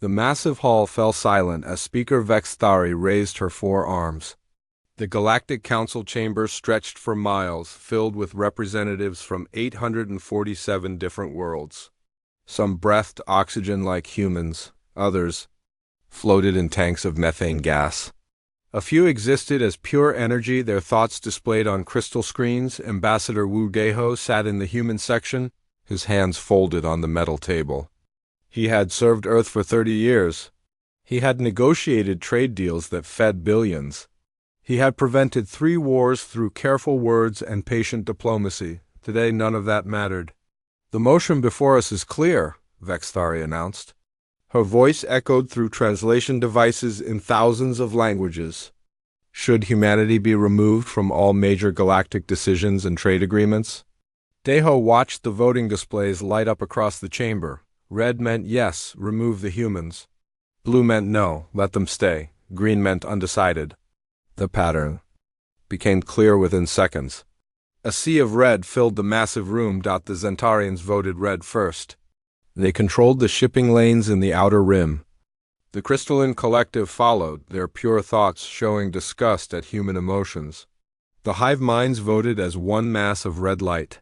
The massive hall fell silent as Speaker Vexthari raised her four arms. The Galactic Council chamber stretched for miles, filled with representatives from 847 different worlds. Some breathed oxygen like humans, others floated in tanks of methane gas. A few existed as pure energy, their thoughts displayed on crystal screens. Ambassador Wu Geho sat in the human section, his hands folded on the metal table. He had served Earth for 30 years. He had negotiated trade deals that fed billions. He had prevented 3 wars through careful words and patient diplomacy. Today none of that mattered. "The motion before us is clear," Vexthari announced. Her voice echoed through translation devices in thousands of languages. Should humanity be removed from all major galactic decisions and trade agreements? Deho watched the voting displays light up across the chamber. Red meant yes, remove the humans. Blue meant no, let them stay. Green meant undecided. The pattern became clear within seconds. A sea of red filled the massive room. The Zentarians voted red first. They controlled the shipping lanes in the outer rim. The crystalline collective followed, their pure thoughts showing disgust at human emotions. The hive minds voted as one mass of red light.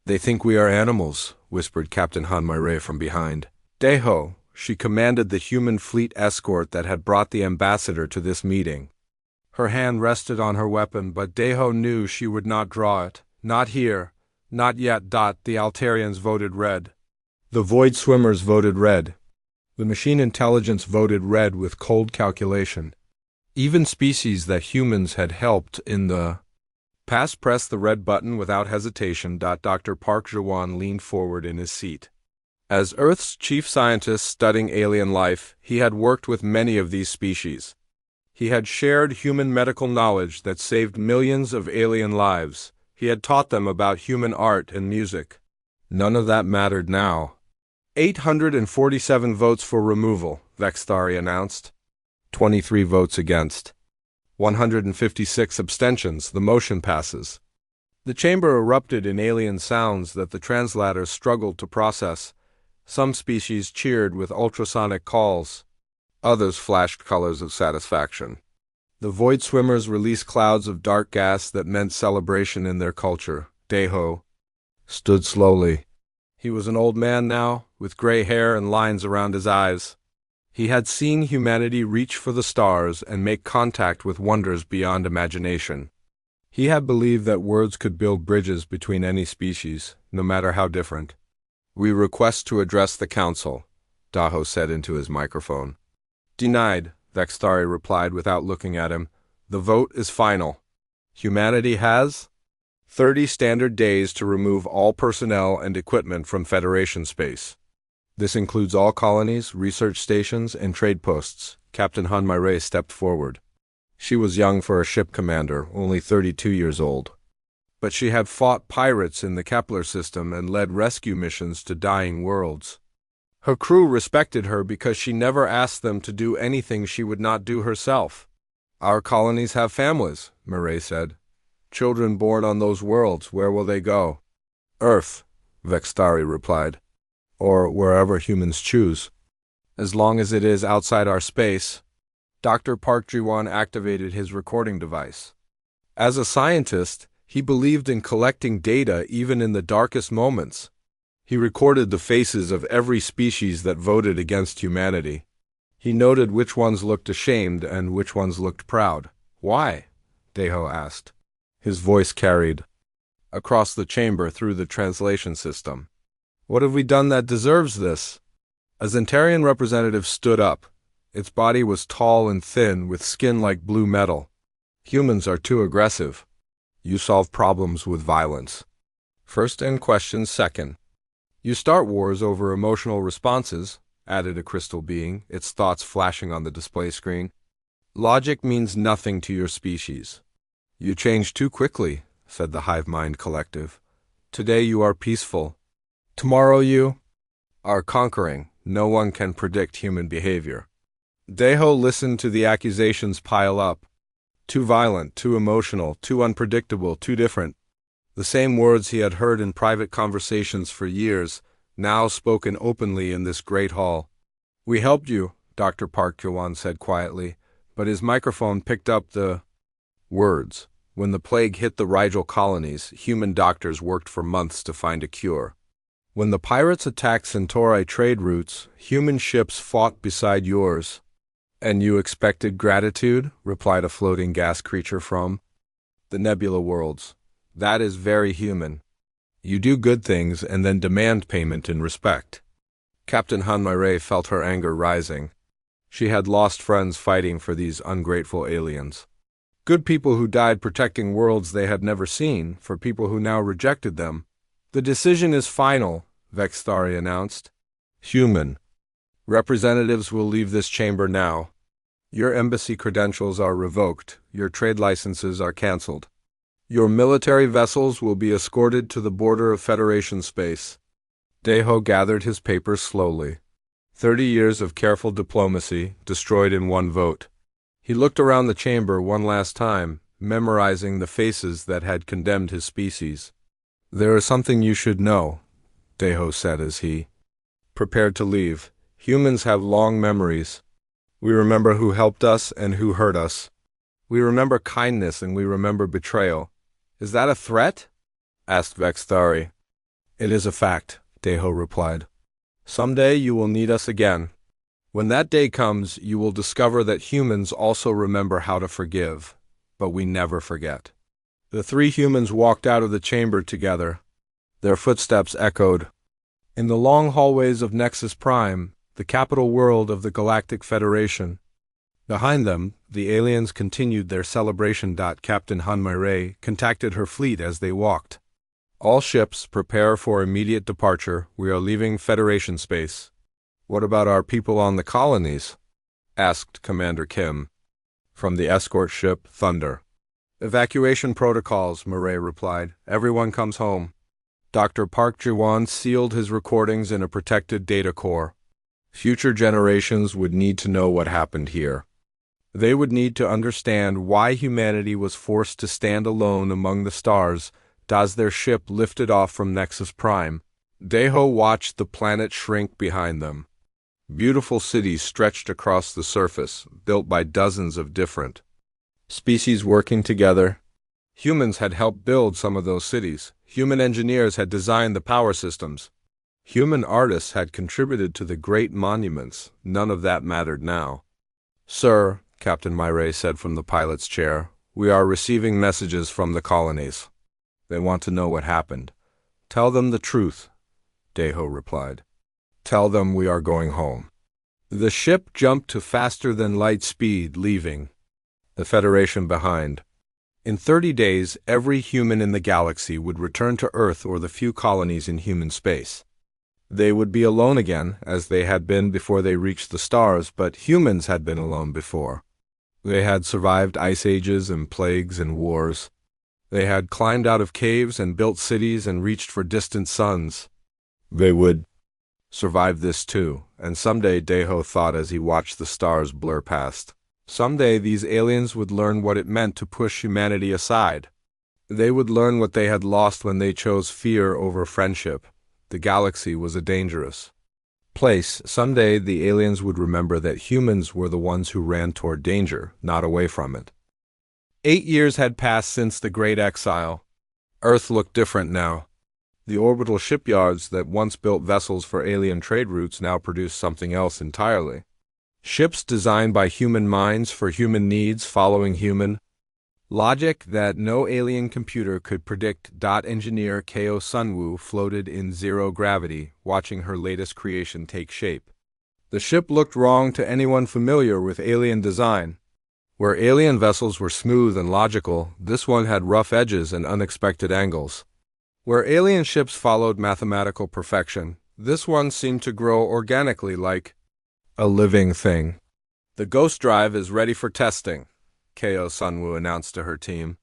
"They think we are animals," whispered Captain Hanmaire from behind. "Deho," she commanded the human fleet escort that had brought the ambassador to this meeting. Her hand rested on her weapon, but Deho knew she would not draw it. Not here. Not yet. The Altarians voted red. The Void Swimmers voted red. The machine intelligence voted red with cold calculation. Even species that humans had helped in the past pressed the red button without hesitation. Dr. Park Jawan leaned forward in his seat. As Earth's chief scientist studying alien life, he had worked with many of these species. He had shared human medical knowledge that saved millions of alien lives. He had taught them about human art and music. None of that mattered now. 847 votes for removal, Vexthari announced. 23 votes against. 156 abstentions. The motion passes. The chamber erupted in alien sounds that the translators struggled to process. Some species cheered with ultrasonic calls. Others flashed colors of satisfaction. The Void Swimmers released clouds of dark gas that meant celebration in their culture. Deho stood slowly. He was an old man now, with gray hair and lines around his eyes. He had seen humanity reach for the stars and make contact with wonders beyond imagination. He had believed that words could build bridges between any species, no matter how different. "We request to address the council," Daho said into his microphone. "Denied," Vexthari replied without looking at him. "The vote is final. Humanity has 30 standard days to remove all personnel and equipment from Federation space. This includes all colonies, research stations, and trade posts." Captain Hanmaire stepped forward. She was young for a ship commander, only 32 years old. But she had fought pirates in the Kepler system and led rescue missions to dying worlds. Her crew respected her because she never asked them to do anything she would not do herself. "Our colonies have families," Murray said. "Children born on those worlds, where will they go?" "Earth," Vexthari replied. "Or wherever humans choose. As long as it is outside our space." Dr. Park Jiwan activated his recording device. As a scientist, he believed in collecting data even in the darkest moments. He recorded the faces of every species that voted against humanity. He noted which ones looked ashamed and which ones looked proud. "Why?" Deho asked. His voice carried across the chamber through the translation system. "What have we done that deserves this?" A Zentarian representative stood up. Its body was tall and thin, with skin like blue metal. "Humans are too aggressive. You solve problems with violence. First and questions second. You start wars over emotional responses," added a crystal being, its thoughts flashing on the display screen. "Logic means nothing to your species." "You change too quickly," said the Hive Mind Collective. "Today you are peaceful. Tomorrow you are conquering. No one can predict human behavior." Deho listened to the accusations pile up. Too violent, too emotional, too unpredictable, too different. The same words he had heard in private conversations for years, now spoken openly in this great hall. "We helped you," Dr. Park Jawan said quietly, but his microphone picked up the words. When the plague hit the Rigel colonies, human doctors worked for months to find a cure. When the pirates attacked Centauri trade routes, human ships fought beside yours. And you expected gratitude? Replied a floating gas creature from the nebula worlds. That is very human. You do good things and then demand payment in respect. Captain Hanmai felt her anger rising. She had lost friends fighting for these ungrateful aliens. Good people who died protecting worlds they had never seen, for people who now rejected them. The decision is final, Vextari announced. Human. Representatives will leave this chamber now. Your embassy credentials are revoked. Your trade licenses are cancelled. Your military vessels will be escorted to the border of Federation space. Deho gathered his papers slowly. 30 years of careful diplomacy, destroyed in one vote. He looked around the chamber one last time, memorizing the faces that had condemned his species. There is something you should know, Deho said as he prepared to leave. Humans have long memories. We remember who helped us and who hurt us. We remember kindness and we remember betrayal. Is that a threat? Asked Vextari. It is a fact, Deho replied. Someday you will need us again. When that day comes, you will discover that humans also remember how to forgive, but we never forget. The three humans walked out of the chamber together. Their footsteps echoed. In the long hallways of Nexus Prime, the capital world of the Galactic Federation. Behind them, the aliens continued their celebration. Captain Hanmai contacted her fleet as they walked. All ships prepare for immediate departure. We are leaving Federation space. What about our people on the colonies? Asked Commander Kim. From the escort ship Thunder. Evacuation protocols, Murray replied. Everyone comes home. Dr. Park Jawan sealed his recordings in a protected data core. Future generations would need to know what happened here. They would need to understand why humanity was forced to stand alone among the stars as their ship lifted off from Nexus Prime. Deho watched the planet shrink behind them. Beautiful cities stretched across the surface, built by dozens of different species working together. Humans had helped build some of those cities. Human engineers had designed the power systems. Human artists had contributed to the great monuments. None of that mattered now. Sir, Captain Myray said from the pilot's chair, we are receiving messages from the colonies. They want to know what happened. Tell them the truth, Deho replied. Tell them we are going home. The ship jumped to faster than light speed, leaving the Federation behind. In 30 days, every human in the galaxy would return to Earth or the few colonies in human space. They would be alone again, as they had been before they reached the stars, but humans had been alone before. They had survived ice ages and plagues and wars. They had climbed out of caves and built cities and reached for distant suns. They would survive this too, and someday, Deho thought as he watched the stars blur past. Someday these aliens would learn what it meant to push humanity aside. They would learn what they had lost when they chose fear over friendship. The galaxy was a dangerous place. Someday the aliens would remember that humans were the ones who ran toward danger, not away from it. 8 years had passed since the Great Exile. Earth looked different now. The orbital shipyards that once built vessels for alien trade routes now produced something else entirely. Ships designed by human minds for human needs, following human logic that no alien computer could predict. Engineer Ko Sunwoo floated in zero gravity, watching her latest creation take shape. The ship looked wrong to anyone familiar with alien design. Where alien vessels were smooth and logical, this one had rough edges and unexpected angles. Where alien ships followed mathematical perfection, this one seemed to grow organically like a living thing. The Ghost Drive is ready for testing, Ko Sunwoo announced to her team.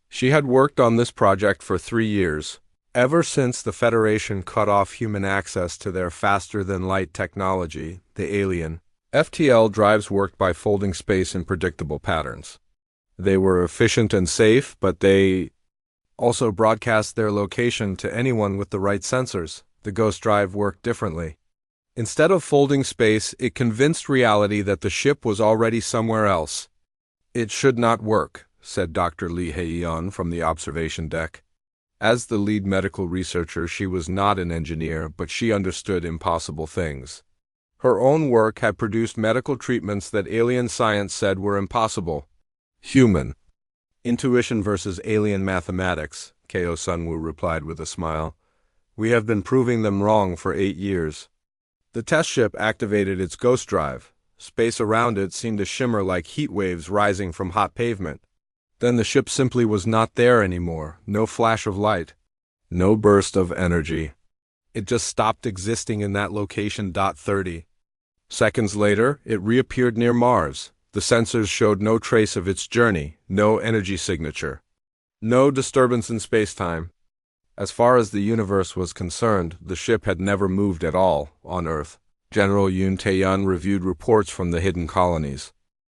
She had worked on this project for 3 years, ever since the Federation cut off human access to their faster-than-light technology, the alien. FTL drives worked by folding space in predictable patterns. They were efficient and safe, but they also broadcast their location to anyone with the right sensors. The Ghost Drive worked differently. Instead of folding space, it convinced reality that the ship was already somewhere else. "It should not work," said Dr. Lee Hae-yeon from the observation deck. As the lead medical researcher, she was not an engineer, but she understood impossible things. Her own work had produced medical treatments that alien science said were impossible. Human intuition versus alien mathematics, Ko Sunwoo replied with a smile. "We have been proving them wrong for 8 years. The test ship activated its ghost drive. Space around it seemed to shimmer like heat waves rising from hot pavement. Then the ship simply was not there anymore. No flash of light. No burst of energy. It just stopped existing in that location. 30 seconds later, it reappeared near Mars. The sensors showed no trace of its journey, no energy signature. No disturbance in space-time. As far as the universe was concerned, the ship had never moved at all on Earth." General Yoon Tae-yeon reviewed reports from the hidden colonies.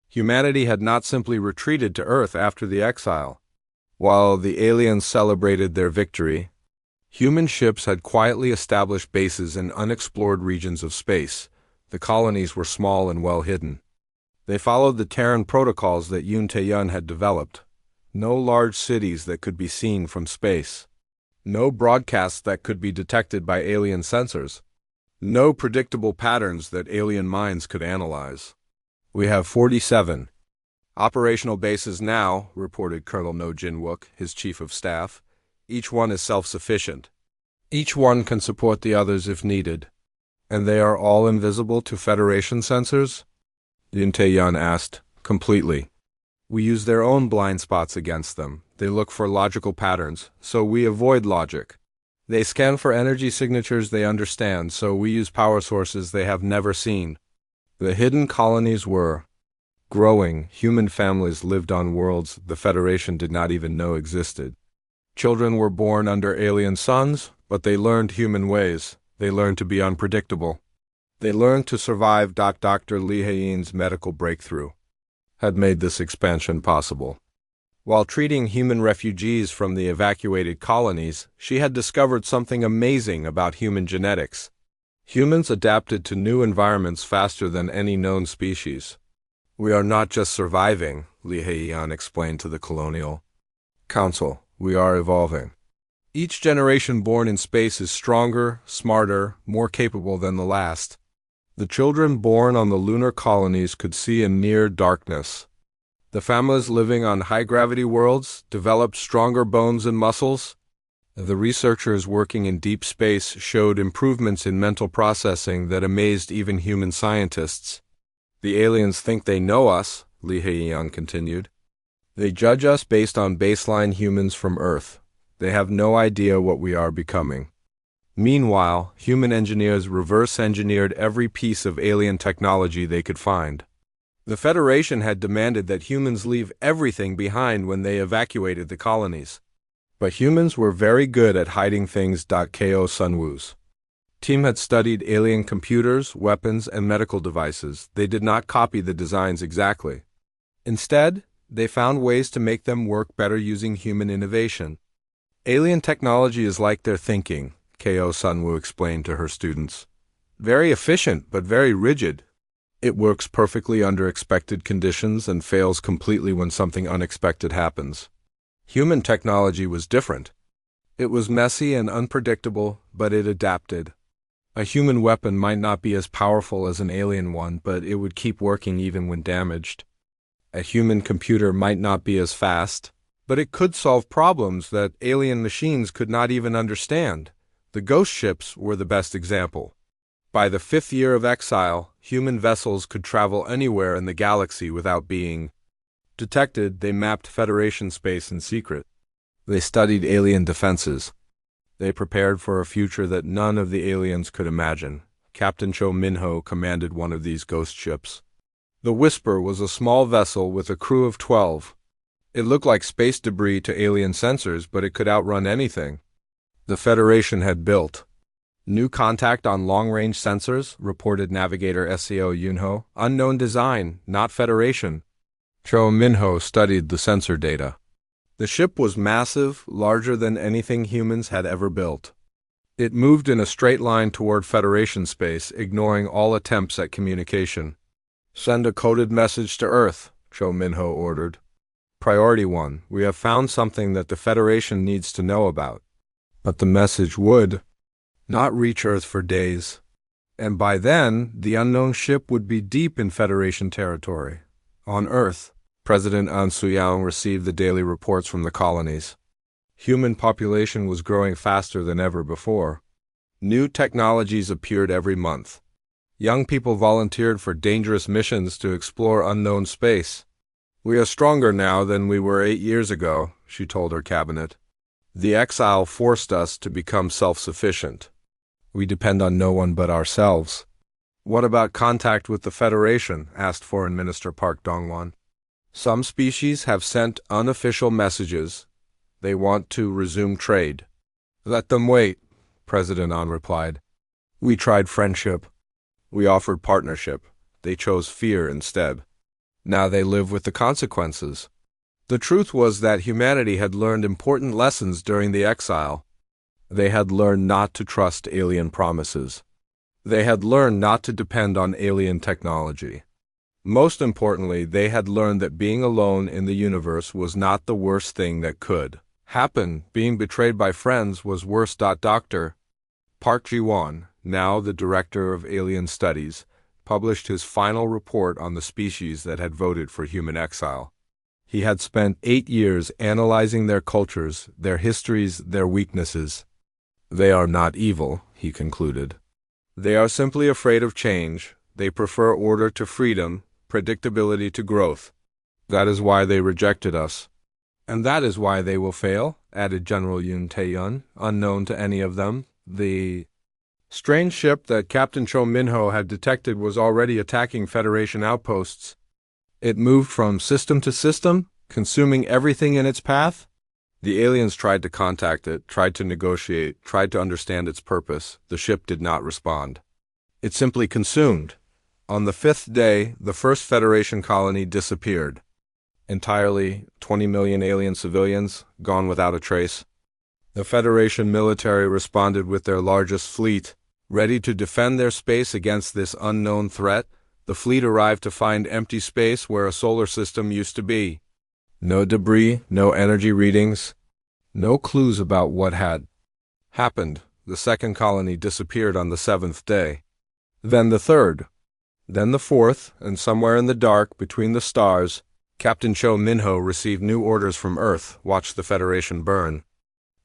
Humanity had not simply retreated to Earth after the exile. While the aliens celebrated their victory, human ships had quietly established bases in unexplored regions of space. The colonies were small and well hidden. They followed the Terran protocols that Yoon Tae-yeon had developed. No large cities that could be seen from space. No broadcasts that could be detected by alien sensors. No predictable patterns that alien minds could analyze. "We have 47 operational bases now," reported Colonel No Jin-wook, his chief of staff. "Each one is self-sufficient. Each one can support the others if needed." "And they are all invisible to Federation sensors?" Yoon Tae-yeon asked. "Completely. We use their own blind spots against them. They look for logical patterns, so we avoid logic. They scan for energy signatures they understand, so we use power sources they have never seen." The hidden colonies were growing. Human families lived on worlds the Federation did not even know existed. Children were born under alien suns, but they learned human ways. They learned to be unpredictable. They learned to survive. Dr. Lee Hae-yeon's medical breakthrough had made this expansion possible. While treating human refugees from the evacuated colonies, she had discovered something amazing about human genetics. Humans adapted to new environments faster than any known species. "We are not just surviving," Lee Hae-yeon explained to the Colonial Council. "We are evolving. Each generation born in space is stronger, smarter, more capable than the last. The children born on the lunar colonies could see in near darkness. The families living on high-gravity worlds developed stronger bones and muscles. The researchers working in deep space showed improvements in mental processing that amazed even human scientists. The aliens think they know us," Lee Hae-yeon continued. "They judge us based on baseline humans from Earth. They have no idea what we are becoming." Meanwhile, human engineers reverse-engineered every piece of alien technology they could find. The Federation had demanded that humans leave everything behind when they evacuated the colonies. But humans were very good at hiding things. Ko Sunwoo's team had studied alien computers, weapons, and medical devices. They did not copy the designs exactly. Instead, they found ways to make them work better using human innovation. "Alien technology is like their thinking," Ko Sunwoo explained to her students. "Very efficient, but very rigid. It works perfectly under expected conditions and fails completely when something unexpected happens. Human technology was different. It was messy and unpredictable, but it adapted. A human weapon might not be as powerful as an alien one, but it would keep working even when damaged. A human computer might not be as fast, but it could solve problems that alien machines could not even understand. The ghost ships were the best example. By the 5th year of exile, human vessels could travel anywhere in the galaxy without being detected. They mapped Federation space in secret. They studied alien defenses. They prepared for a future that none of the aliens could imagine. Captain Cho Min-ho commanded one of these ghost ships. The Whisper was a small vessel with a crew of 12. It looked like space debris to alien sensors, but it could outrun anything the Federation had built. "New contact on long-range sensors," reported navigator Seo Yunho. "Unknown design, not Federation." Cho Min-ho studied the sensor data. The ship was massive, larger than anything humans had ever built. It moved in a straight line toward Federation space, ignoring all attempts at communication. "Send a coded message to Earth," Cho Minho ordered. "Priority 1, we have found something that the Federation needs to know about." But the message would not reach Earth for days. And by then, the unknown ship would be deep in Federation territory. On Earth, President An Suyang received the daily reports from the colonies. Human population was growing faster than ever before. New technologies appeared every month. Young people volunteered for dangerous missions to explore unknown space. "We are stronger now than we were 8 years ago," she told her cabinet. "The exile forced us to become self-sufficient. We depend on no one but ourselves." "What about contact with the Federation?" asked Foreign Minister Park Dongwon. "Some species have sent unofficial messages. They want to resume trade." "Let them wait," President An replied. "We tried friendship. We offered partnership. They chose fear instead. Now they live with the consequences." The truth was that humanity had learned important lessons during the exile. They had learned not to trust alien promises. They had learned not to depend on alien technology. Most importantly, they had learned that being alone in the universe was not the worst thing that could happen. Being betrayed by friends was worse. Dr. Park Ji-won, now the director of alien studies, published his final report on the species that had voted for human exile. He had spent 8 years analyzing their cultures, their histories, their weaknesses. "They are not evil," he concluded. "They are simply afraid of change. They prefer order to freedom, predictability to growth. That is why they rejected us." "And that is why they will fail," added General Yoon Tae-yun, unknown to any of them. The strange ship that Captain Cho Minho had detected was already attacking Federation outposts. It moved from system to system, consuming everything in its path. The aliens tried to contact it, tried to negotiate, tried to understand its purpose. The ship did not respond. It simply consumed. On the 5th day, the first Federation colony disappeared. Entirely, 20 million alien civilians, gone without a trace. The Federation military responded with their largest fleet, ready to defend their space against this unknown threat. The fleet arrived to find empty space where a solar system used to be. No debris, no energy readings, no clues about what had happened. The second colony disappeared on the 7th day. Then the third. Then the fourth, and somewhere in the dark, between the stars, Captain Cho Minho received new orders from Earth. Watch the Federation burn.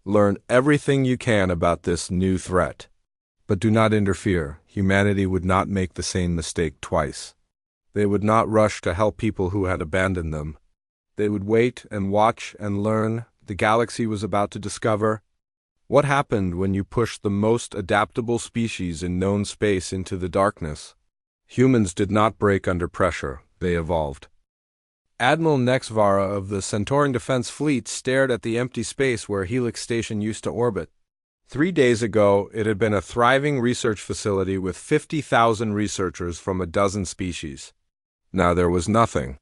Learn everything you can about this new threat. But do not interfere. Humanity would not make the same mistake twice. They would not rush to help people who had abandoned them. They would wait and watch and learn. The galaxy was about to discover. What happened when you pushed the most adaptable species in known space into the darkness? Humans did not break under pressure. They evolved. Admiral Nexvara of the Centaurian Defense Fleet stared at the empty space where Helix Station used to orbit. 3 days ago, it had been a thriving research facility with 50,000 researchers from a dozen species. Now there was nothing.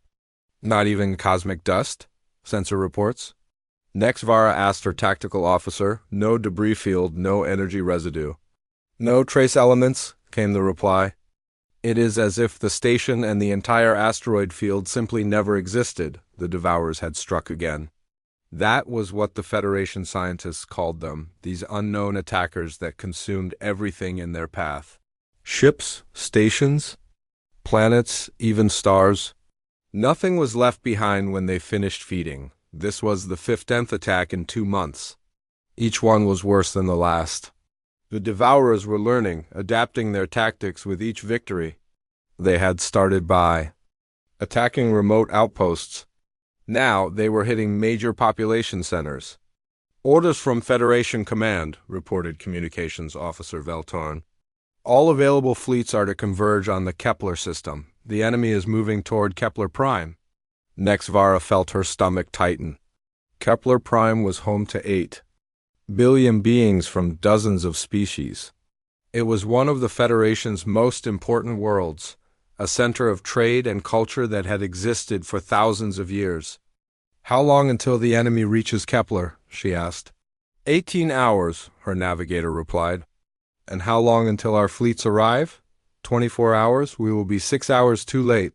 Not even cosmic dust, sensor reports. Nexvara asked her tactical officer. No debris field, no energy residue. "No trace elements," came the reply. "It is as if the station and the entire asteroid field simply never existed," the Devourers had struck again. That was what the Federation scientists called them, these unknown attackers that consumed everything in their path. Ships, stations, planets, even stars. Nothing was left behind when they finished feeding. This was the 15th attack in 2 months. Each one was worse than the last. The Devourers were learning, adapting their tactics with each victory. They had started by attacking remote outposts. Now they were hitting major population centers. "Orders from Federation Command," reported Communications Officer Veltorn. "All available fleets are to converge on the Kepler system. The enemy is moving toward Kepler Prime." Nexvara felt her stomach tighten. Kepler Prime was home to 8 billion beings from dozens of species. It was one of the Federation's most important worlds, a center of trade and culture that had existed for thousands of years. "How long until the enemy reaches Kepler?" she asked. 18 hours, her navigator replied. And how long until our fleets arrive? 24 hours. We will be 6 hours too late.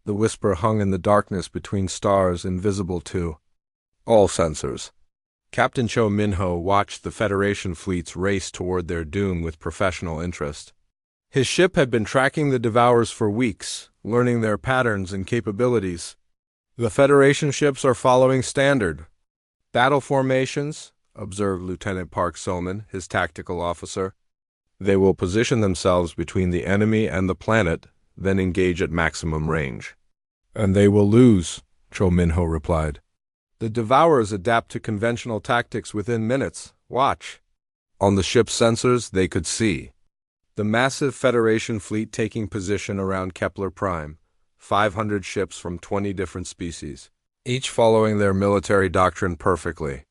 The whisper hung in the darkness between stars invisible to all sensors. Captain Cho Minho watched the Federation fleets race toward their doom with professional interest. His ship had been tracking the Devourers for weeks, learning their patterns and capabilities. The Federation ships are following standard battle formations, observed Lieutenant Park Soman, his tactical officer. They will position themselves between the enemy and the planet, then engage at maximum range. And they will lose, Cho Minho replied. The Devourers adapt to conventional tactics within minutes. Watch. On the ship's sensors, they could see the massive Federation fleet taking position around Kepler Prime, 500 ships from 20 different species, each following their military doctrine perfectly.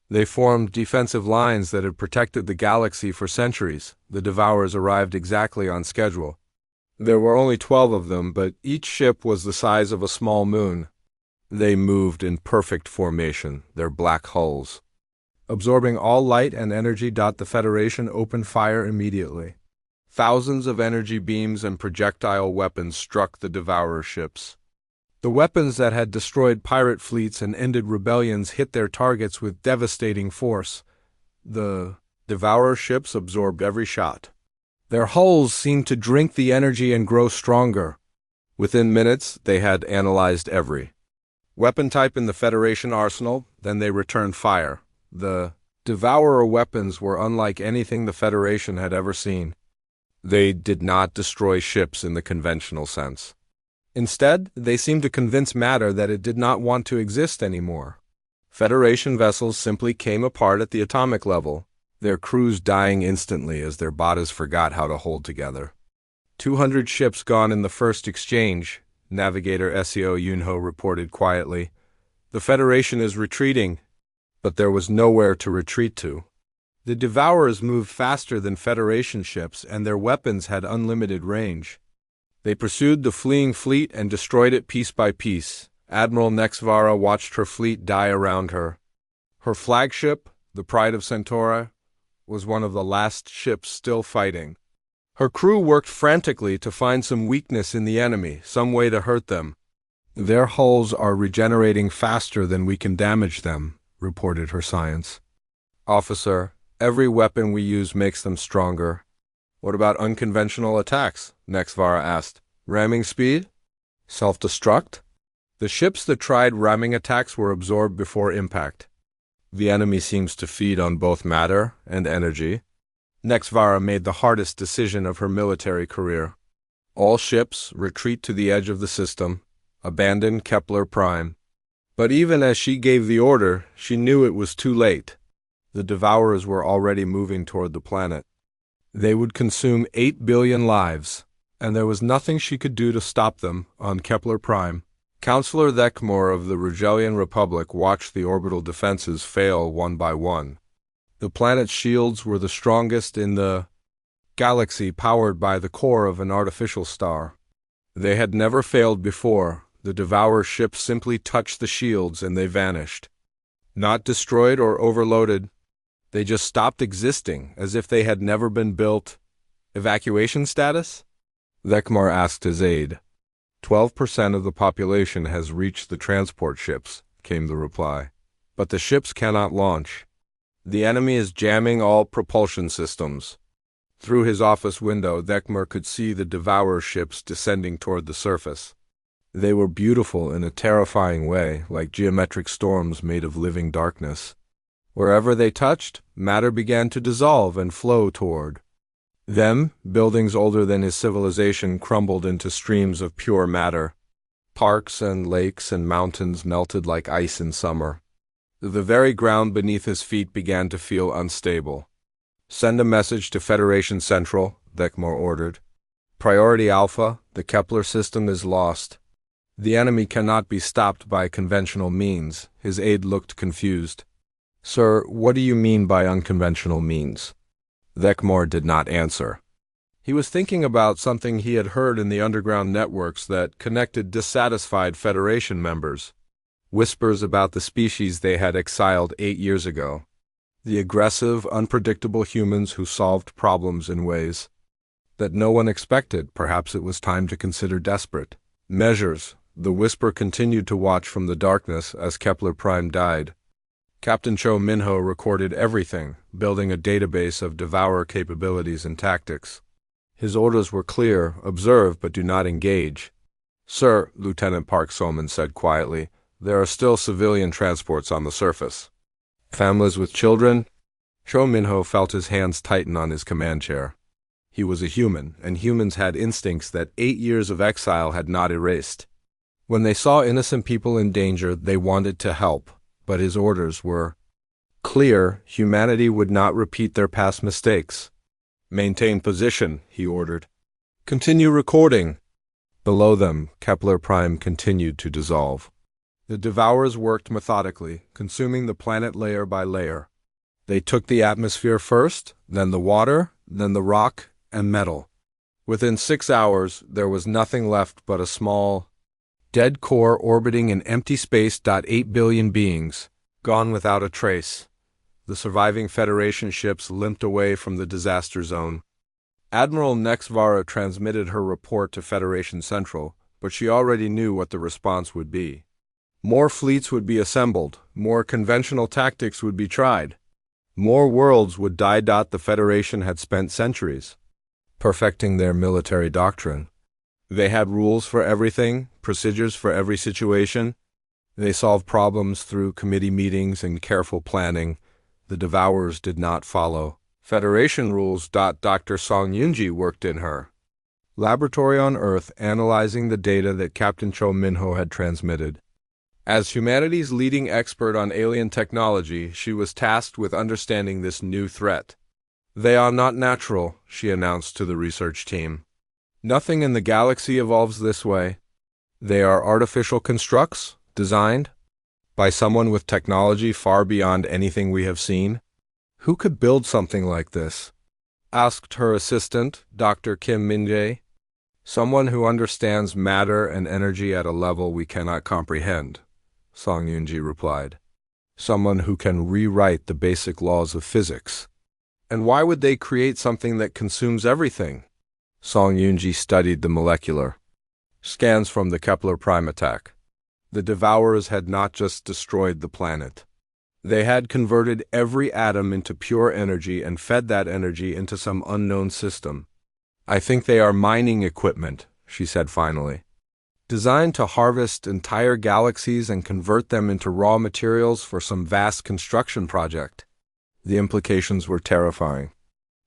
They formed defensive lines that had protected the galaxy for centuries. The Devourers arrived exactly on schedule. There were only 12 of them, but each ship was the size of a small moon. They moved in perfect formation, their black hulls absorbing all light and energy. The Federation opened fire immediately. Thousands of energy beams and projectile weapons struck the Devourer ships. The weapons that had destroyed pirate fleets and ended rebellions hit their targets with devastating force. The Devourer ships absorbed every shot. Their hulls seemed to drink the energy and grow stronger. Within minutes, they had analyzed every weapon type in the Federation arsenal, then they returned fire. The Devourer weapons were unlike anything the Federation had ever seen. They did not destroy ships in the conventional sense. Instead, they seemed to convince matter that it did not want to exist anymore. Federation vessels simply came apart at the atomic level, their crews dying instantly as their bodies forgot how to hold together. 200 ships gone in the first exchange, Navigator Seo Yunho reported quietly. The Federation is retreating, but there was nowhere to retreat to. The Devourers moved faster than Federation ships, and their weapons had unlimited range. They pursued the fleeing fleet and destroyed it piece by piece. Admiral Nexvara watched her fleet die around her. Her flagship, the Pride of Centauri, was one of the last ships still fighting. Her crew worked frantically to find some weakness in the enemy, some way to hurt them. Their hulls are regenerating faster than we can damage them, reported her science officer. Every weapon we use makes them stronger. What about unconventional attacks? Nexvara asked. Ramming speed? Self-destruct? The ships that tried ramming attacks were absorbed before impact. The enemy seems to feed on both matter and energy. Nexvara made the hardest decision of her military career. All ships retreat to the edge of the system, abandon Kepler Prime. But even as she gave the order, she knew it was too late. The Devourers were already moving toward the planet. They would consume 8 billion lives, and there was nothing she could do to stop them on Kepler Prime. Councillor Thekmor of the Rugelian Republic watched the orbital defenses fail one by one. The planet's shields were the strongest in the galaxy, powered by the core of an artificial star. They had never failed before. The Devourer ships simply touched the shields and they vanished. Not destroyed or overloaded. They just stopped existing, as if they had never been built. Evacuation status? Thekmar asked his aide. 12% of the population has reached the transport ships, came the reply. But the ships cannot launch. The enemy is jamming all propulsion systems. Through his office window, Thekmar could see the Devourer ships descending toward the surface. They were beautiful in a terrifying way, like geometric storms made of living darkness. Wherever they touched, matter began to dissolve and flow toward them. Buildings older than his civilization crumbled into streams of pure matter. Parks and lakes and mountains melted like ice in summer. The very ground beneath his feet began to feel unstable. Send a message to Federation Central, Thekmar ordered. Priority Alpha, the Kepler system is lost. The enemy cannot be stopped by conventional means. His aide looked confused. Sir, what do you mean by unconventional means? Thekmar did not answer. He was thinking about something he had heard in the underground networks that connected dissatisfied Federation members. Whispers about the species they had exiled 8 years ago. The aggressive, unpredictable humans who solved problems in ways that no one expected. Perhaps it was time to consider desperate measures. The Whisper continued to watch from the darkness as Kepler Prime died. Captain Cho Minho recorded everything, building a database of devourer capabilities and tactics. His orders were clear: observe but do not engage. Sir, Lieutenant Park Solman said quietly, there are still civilian transports on the surface. Families with children? Cho Minho felt his hands tighten on his command chair. He was a human, and humans had instincts that 8 years of exile had not erased. When they saw innocent people in danger, they wanted to help, but his orders were clear: humanity would not repeat their past mistakes. Maintain position, he ordered. Continue recording. Below them, Kepler Prime continued to dissolve. The Devourers worked methodically, consuming the planet layer by layer. They took the atmosphere first, then the water, then the rock and metal. Within 6 hours, there was nothing left but a small, dead core orbiting in empty space. 8 billion beings, gone without a trace. The surviving Federation ships limped away from the disaster zone. Admiral Nexvara transmitted her report to Federation Central, but she already knew what the response would be. More fleets would be assembled, more conventional tactics would be tried. More worlds would die. The Federation had spent centuries perfecting their military doctrine. They had rules for everything, procedures for every situation. They solved problems through committee meetings and careful planning. The Devourers did not follow Federation rules. Dr. Song Yunji worked in her laboratory on Earth, analyzing the data that Captain Cho Minho had transmitted. As humanity's leading expert on alien technology, she was tasked with understanding this new threat. They are not natural, she announced to the research team. Nothing in the galaxy evolves this way. They are artificial constructs, designed by someone with technology far beyond anything we have seen. Who could build something like this? Asked her assistant, Dr. Kim Min-jae. Someone who understands matter and energy at a level we cannot comprehend, Song Yunji replied. Someone who can rewrite the basic laws of physics. And why would they create something that consumes everything? Song Yunji studied the molecular scans from the Kepler Prime attack. The Devourers had not just destroyed the planet. They had converted every atom into pure energy and fed that energy into some unknown system. I think they are mining equipment, she said finally. Designed to harvest entire galaxies and convert them into raw materials for some vast construction project. The implications were terrifying.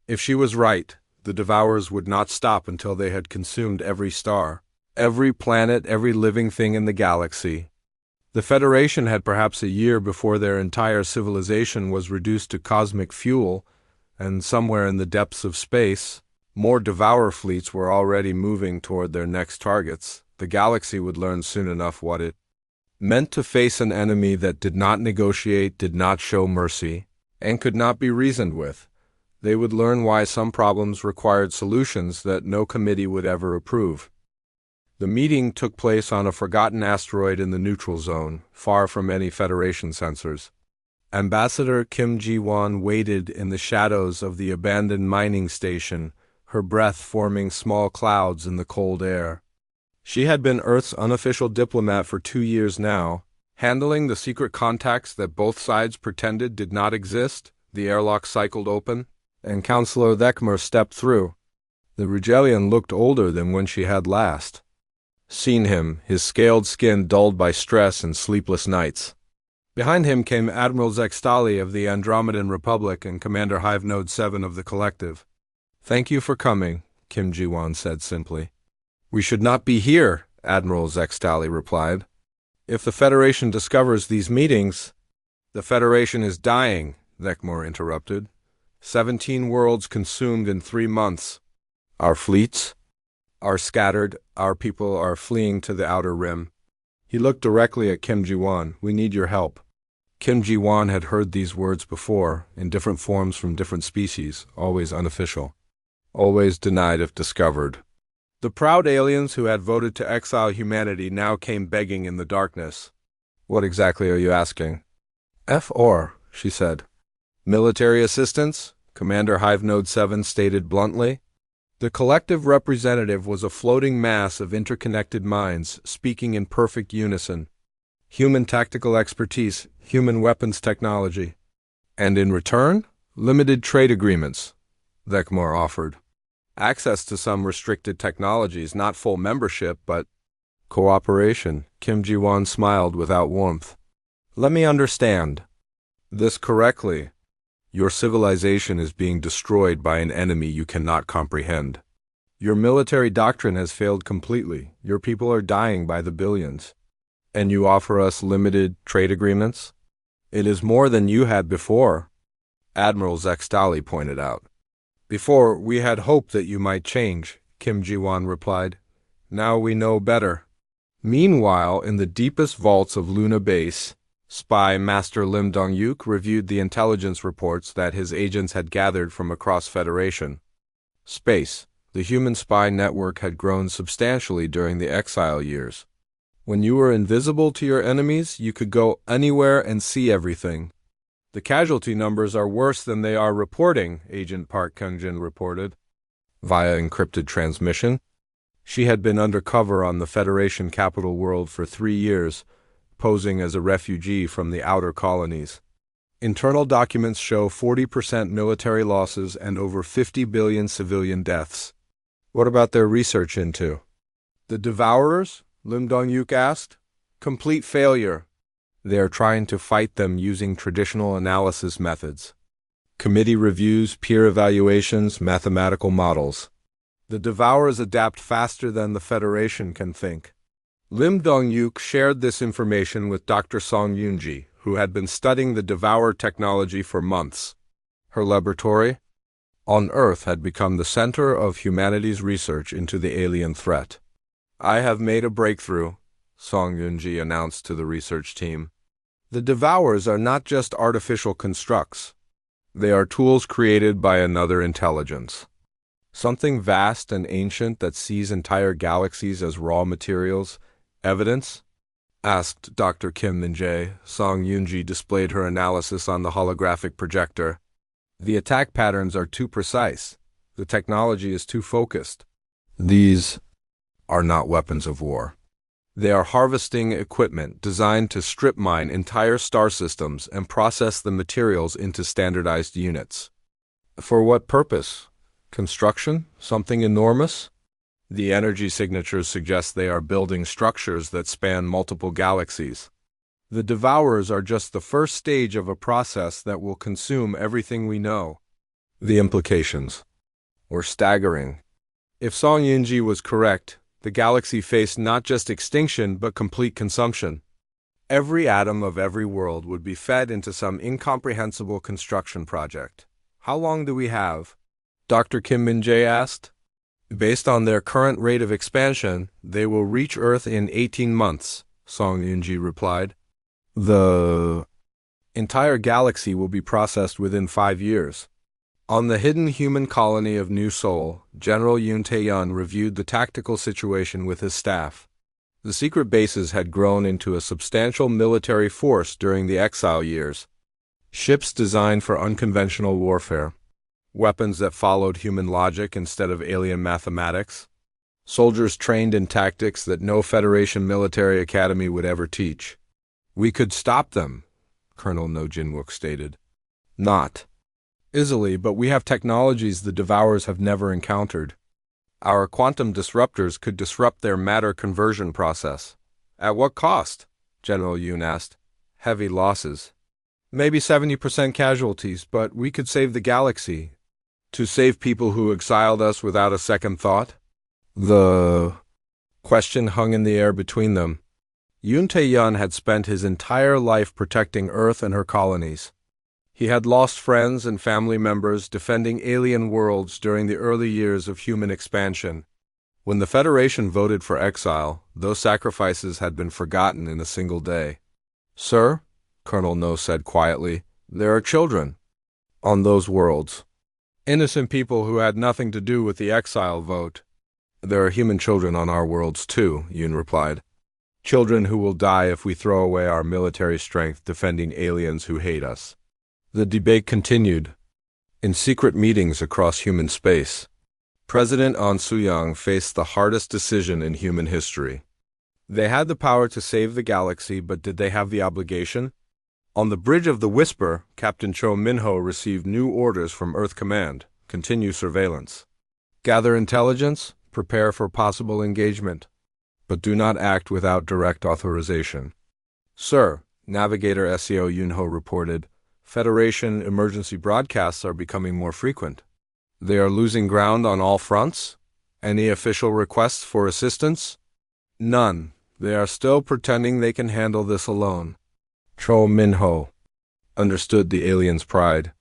If she was right, the Devourers would not stop until they had consumed every star, every planet, every living thing in the galaxy. The Federation had perhaps a year before their entire civilization was reduced to cosmic fuel, and somewhere in the depths of space, more Devourer fleets were already moving toward their next targets. The galaxy would learn soon enough what it meant to face an enemy that did not negotiate, did not show mercy, and could not be reasoned with. They would learn why some problems required solutions that no committee would ever approve. The meeting took place on a forgotten asteroid in the neutral zone, far from any Federation sensors. Ambassador Kim Ji-won waited in the shadows of the abandoned mining station, her breath forming small clouds in the cold air. She had been Earth's unofficial diplomat for 2 years now, handling the secret contacts that both sides pretended did not exist. The airlock cycled open, and Counselor Thekmer stepped through. The Rugelian looked older than when she had last seen him, his scaled skin dulled by stress and sleepless nights. Behind him came Admiral Zekstali of the Andromedan Republic and Commander Hive Node 7 of the Collective. Thank you for coming, Kim Ji-won said simply. We should not be here, Admiral Zekstali replied. If the Federation discovers these meetings... The Federation is dying, Thekmer interrupted. 17 worlds consumed in 3 months. Our fleets are scattered, our people are fleeing to the outer rim. He looked directly at Kim Ji-won. We need your help. Kim Ji-won had heard these words before, in different forms from different species, always unofficial, always denied if discovered. The proud aliens who had voted to exile humanity now came begging in the darkness. What exactly are you asking? Or, she said. Military assistance, Commander Hive Node 7 stated bluntly. The collective representative was a floating mass of interconnected minds, speaking in perfect unison. Human tactical expertise, human weapons technology. And in return, limited trade agreements, Vekmore offered. Access to some restricted technologies, not full membership, but cooperation, Kim Ji-won smiled without warmth. Let me understand this correctly. Your civilization is being destroyed by an enemy you cannot comprehend. Your military doctrine has failed completely. Your people are dying by the billions. And you offer us limited trade agreements? It is more than you had before, Admiral Zextali pointed out. Before, we had hoped that you might change, Kim Ji-won replied. Now we know better. Meanwhile, in the deepest vaults of Luna Base, Spy Master Lim Dong-yuk reviewed the intelligence reports that his agents had gathered from across Federation. Space, the human spy network had grown substantially during the exile years. When you were invisible to your enemies, you could go anywhere and see everything. The casualty numbers are worse than they are reporting, Agent Park Kyung-jin reported, via encrypted transmission. She had been undercover on the Federation capital world for 3 years, posing as a refugee from the outer colonies. Internal documents show 40% military losses and over 50 billion civilian deaths. What about their research into the Devourers? Lim Dong-yuk asked. Complete failure. They are trying to fight them using traditional analysis methods. Committee reviews, peer evaluations, mathematical models. The Devourers adapt faster than the Federation can think. Lim Dong-yuk shared this information with Dr. Song Yoon-ji, who had been studying the Devourer technology for months. Her laboratory on Earth had become the center of humanity's research into the alien threat. I have made a breakthrough, Song Yoon-ji announced to the research team. The Devourers are not just artificial constructs. They are tools created by another intelligence. Something vast and ancient that sees entire galaxies as raw materials. Evidence? Asked Dr. Kim Min-jae. Song Yoon-ji displayed her analysis on the holographic projector. The attack patterns are too precise. The technology is too focused. These are not weapons of war. They are harvesting equipment designed to strip mine entire star systems and process the materials into standardized units. For what purpose? Construction? Something enormous? The energy signatures suggest they are building structures that span multiple galaxies. The Devourers are just the first stage of a process that will consume everything we know. The implications were staggering. If Song Yoon-ji was correct, the galaxy faced not just extinction but complete consumption. Every atom of every world would be fed into some incomprehensible construction project. How long do we have? Dr. Kim Min-jae asked. Based on their current rate of expansion, they will reach Earth in 18 months, Song Yoon-ji replied. The entire galaxy will be processed within 5 years. On the hidden human colony of New Seoul, General Yoon Tae-yeon reviewed the tactical situation with his staff. The secret bases had grown into a substantial military force during the exile years. Ships designed for unconventional warfare. Weapons that followed human logic instead of alien mathematics. Soldiers trained in tactics that no Federation military academy would ever teach. We could stop them, Colonel No Jin-wook stated. Not easily, but we have technologies the Devourers have never encountered. Our quantum disruptors could disrupt their matter conversion process. At what cost? General Yoon asked. Heavy losses. Maybe 70% casualties, but we could save the galaxy. To save people who exiled us without a second thought? The question hung in the air between them. Yoon Tae-yeon had spent his entire life protecting Earth and her colonies. He had lost friends and family members defending alien worlds during the early years of human expansion. When the Federation voted for exile, those sacrifices had been forgotten in a single day. Sir, Colonel No said quietly, there are children on those worlds. Innocent people who had nothing to do with the exile vote. There are human children on our worlds too, Yoon replied. Children who will die if we throw away our military strength defending aliens who hate us. The debate continued. In secret meetings across human space, President An Suyang faced the hardest decision in human history. They had the power to save the galaxy, but did they have the obligation? On the bridge of the Whisper, Captain Cho Minho received new orders from Earth Command. Continue surveillance. Gather intelligence, prepare for possible engagement, but do not act without direct authorization. Sir, Navigator SEO Yunho reported, Federation emergency broadcasts are becoming more frequent. They are losing ground on all fronts? Any official requests for assistance? None. They are still pretending they can handle this alone. Cho Minho understood the alien's pride.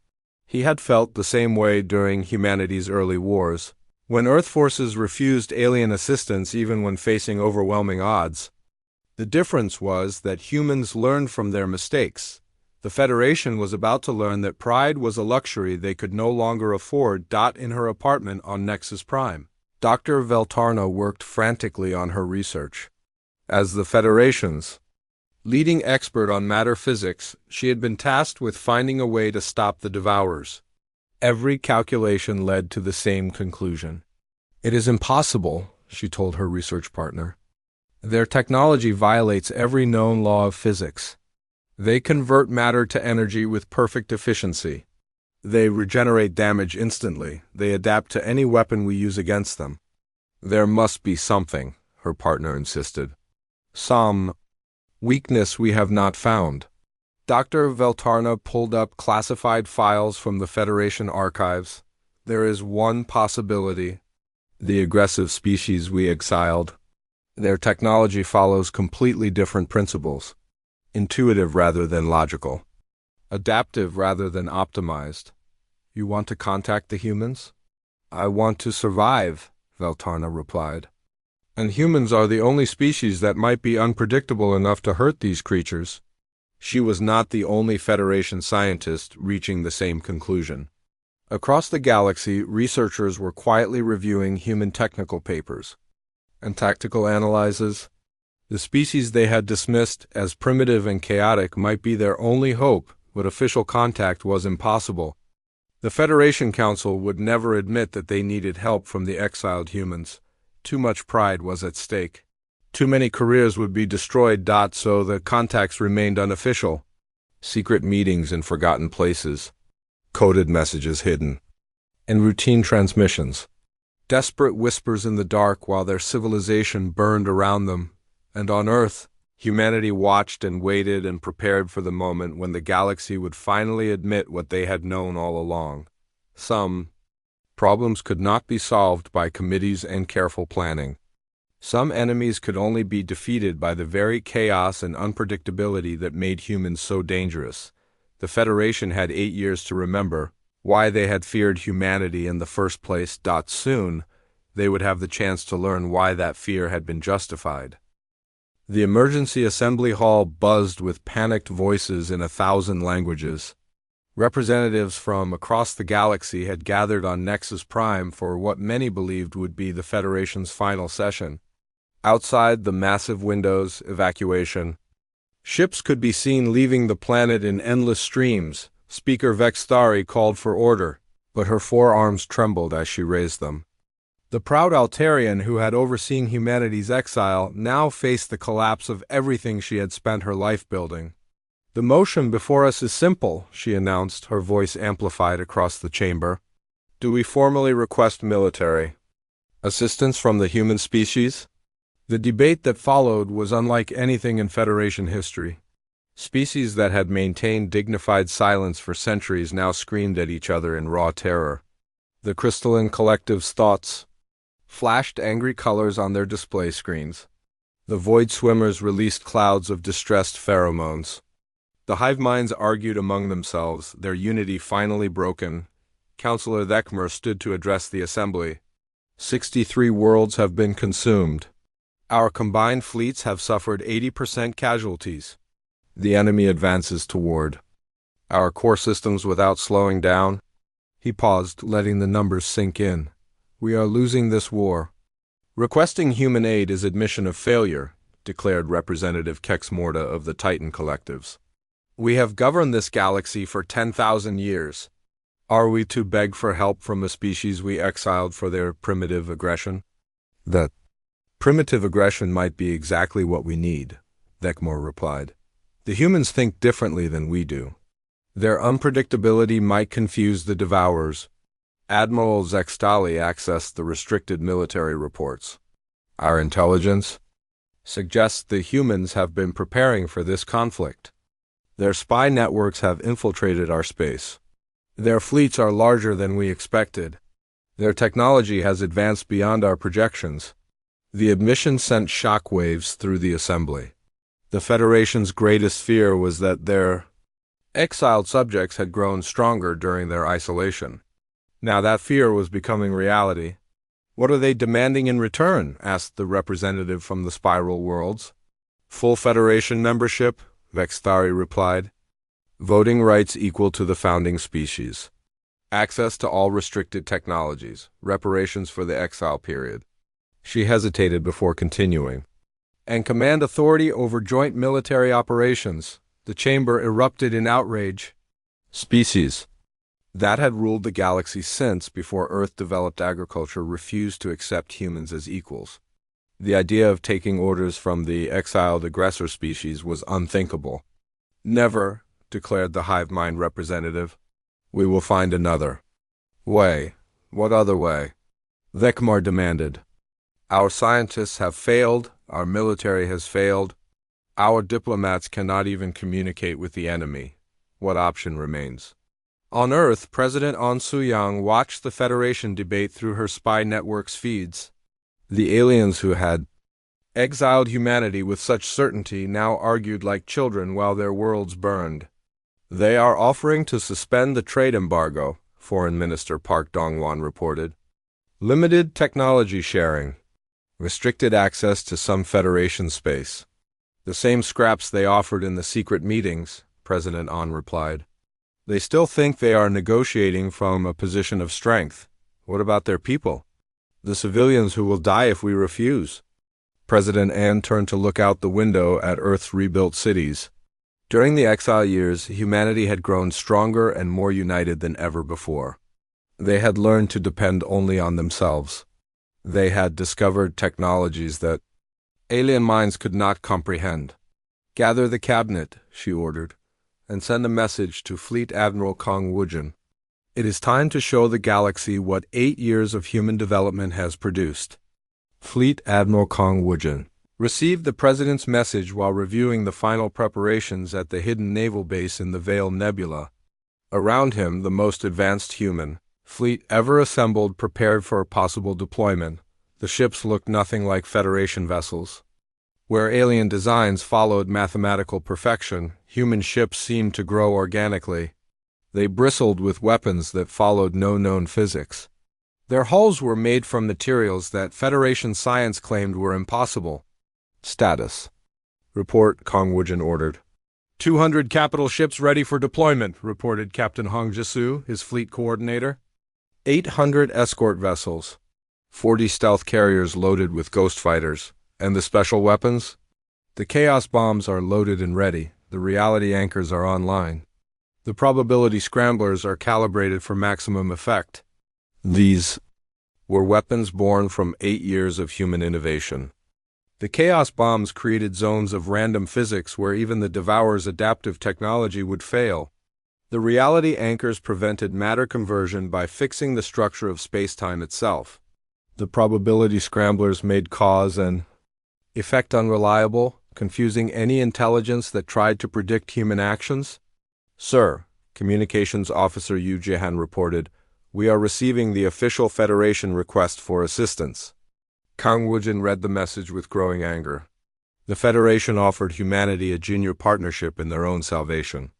He had felt the same way during humanity's early wars, when Earth forces refused alien assistance even when facing overwhelming odds. The difference was that humans learned from their mistakes. The Federation was about to learn that pride was a luxury they could no longer afford. In her apartment on Nexus Prime, Dr. Veltarna worked frantically on her research. As the Federation's leading expert on matter physics, she had been tasked with finding a way to stop the Devourers. Every calculation led to the same conclusion. It is impossible, she told her research partner. Their technology violates every known law of physics. They convert matter to energy with perfect efficiency. They regenerate damage instantly. They adapt to any weapon we use against them. There must be something, her partner insisted. Some weakness we have not found. Dr. Veltarna pulled up classified files from the Federation archives. There is one possibility. The aggressive species we exiled. Their technology follows completely different principles. Intuitive rather than logical. Adaptive rather than optimized. You want to contact the humans? I want to survive, Veltarna replied. And humans are the only species that might be unpredictable enough to hurt these creatures. She was not the only Federation scientist reaching the same conclusion. Across the galaxy, researchers were quietly reviewing human technical papers and tactical analyses. The species they had dismissed as primitive and chaotic might be their only hope, but official contact was impossible. The Federation Council would never admit that they needed help from the exiled humans. Too much pride was at stake. Too many careers would be destroyed. So the contacts remained unofficial. Secret meetings in forgotten places. Coded messages hidden. And routine transmissions. Desperate whispers in the dark while their civilization burned around them. And on Earth, humanity watched and waited and prepared for the moment when the galaxy would finally admit what they had known all along. Some problems could not be solved by committees and careful planning. Some enemies could only be defeated by the very chaos and unpredictability that made humans so dangerous. The Federation had 8 years to remember why they had feared humanity in the first place. Soon, they would have the chance to learn why that fear had been justified. The emergency assembly hall buzzed with panicked voices in 1,000 languages. Representatives from across the galaxy had gathered on Nexus Prime for what many believed would be the Federation's final session. Outside the massive windows, evacuation. Ships could be seen leaving the planet in endless streams. Speaker Vextari called for order, but her forearms trembled as she raised them. The proud Altarian who had overseen humanity's exile now faced the collapse of everything she had spent her life building. The motion before us is simple, she announced, her voice amplified across the chamber. Do we formally request military assistance from the human species? The debate that followed was unlike anything in Federation history. Species that had maintained dignified silence for centuries now screamed at each other in raw terror. The crystalline collective's thoughts flashed angry colors on their display screens. The void swimmers released clouds of distressed pheromones. The hive minds argued among themselves, their unity finally broken. Councillor Thekmer stood to address the assembly. 63 worlds have been consumed. Our combined fleets have suffered 80% casualties. The enemy advances toward our core systems without slowing down. He paused, letting the numbers sink in. We are losing this war. Requesting human aid is admission of failure, declared Representative Kex Morta of the Titan Collectives. We have governed this galaxy for 10,000 years. Are we to beg for help from a species we exiled for their primitive aggression? That primitive aggression might be exactly what we need, Vecmore replied. The humans think differently than we do. Their unpredictability might confuse the Devourers. Admiral Zextali accessed the restricted military reports. Our intelligence suggests the humans have been preparing for this conflict. Their spy networks have infiltrated our space. Their fleets are larger than we expected. Their technology has advanced beyond our projections. The admission sent shock waves through the assembly. The Federation's greatest fear was that their exiled subjects had grown stronger during their isolation. Now that fear was becoming reality. What are they demanding in return? Asked the representative from the Spiral Worlds. Full Federation membership, Vextari replied. Voting rights equal to the founding species. Access to all restricted technologies. Reparations for the exile period. She hesitated before continuing. And command authority over joint military operations. The chamber erupted in outrage. Species that had ruled the galaxy since before Earth developed agriculture refused to accept humans as equals. The idea of taking orders from the exiled aggressor species was unthinkable. Never, declared the hive mind representative. We will find another way. What other way? Vecmar demanded. Our scientists have failed, our military has failed, our diplomats cannot even communicate with the enemy. What option remains? On Earth, President An Suyang watched the Federation debate through her spy network's feeds. The aliens who had exiled humanity with such certainty now argued like children while their worlds burned. They are offering to suspend the trade embargo, Foreign Minister Park Dongwan reported. Limited technology sharing. Restricted access to some Federation space. The same scraps they offered in the secret meetings, President An replied. They still think they are negotiating from a position of strength. What about their people? The civilians who will die if we refuse. President An turned to look out the window at Earth's rebuilt cities. During the exile years, humanity had grown stronger and more united than ever before. They had learned to depend only on themselves. They had discovered technologies that alien minds could not comprehend. Gather the cabinet, she ordered, and send a message to Fleet Admiral Kong Wujin. It is time to show the galaxy what 8 years of human development has produced. Fleet Admiral Kong Wujin received the President's message while reviewing the final preparations at the hidden naval base in the Veil Nebula. Around him, the most advanced human fleet ever assembled prepared for a possible deployment. The ships looked nothing like Federation vessels. Where alien designs followed mathematical perfection, human ships seemed to grow organically. They bristled with weapons that followed no known physics. Their hulls were made from materials that Federation science claimed were impossible. Status. Report, Kong Wujin ordered. 200 capital ships ready for deployment, reported Captain Hong Jisu, his fleet coordinator. 800 escort vessels. 40 stealth carriers loaded with ghost fighters. And the special weapons? The chaos bombs are loaded and ready. The reality anchors are online. The probability scramblers are calibrated for maximum effect. These were weapons born from 8 years of human innovation. The chaos bombs created zones of random physics where even the Devourer's adaptive technology would fail. The reality anchors prevented matter conversion by fixing the structure of space-time itself. The probability scramblers made cause and effect unreliable, confusing any intelligence that tried to predict human actions. Sir, Communications Officer Yu Jihan reported, we are receiving the official Federation request for assistance. Kang Wujin read the message with growing anger. The Federation offered humanity a junior partnership in their own salvation.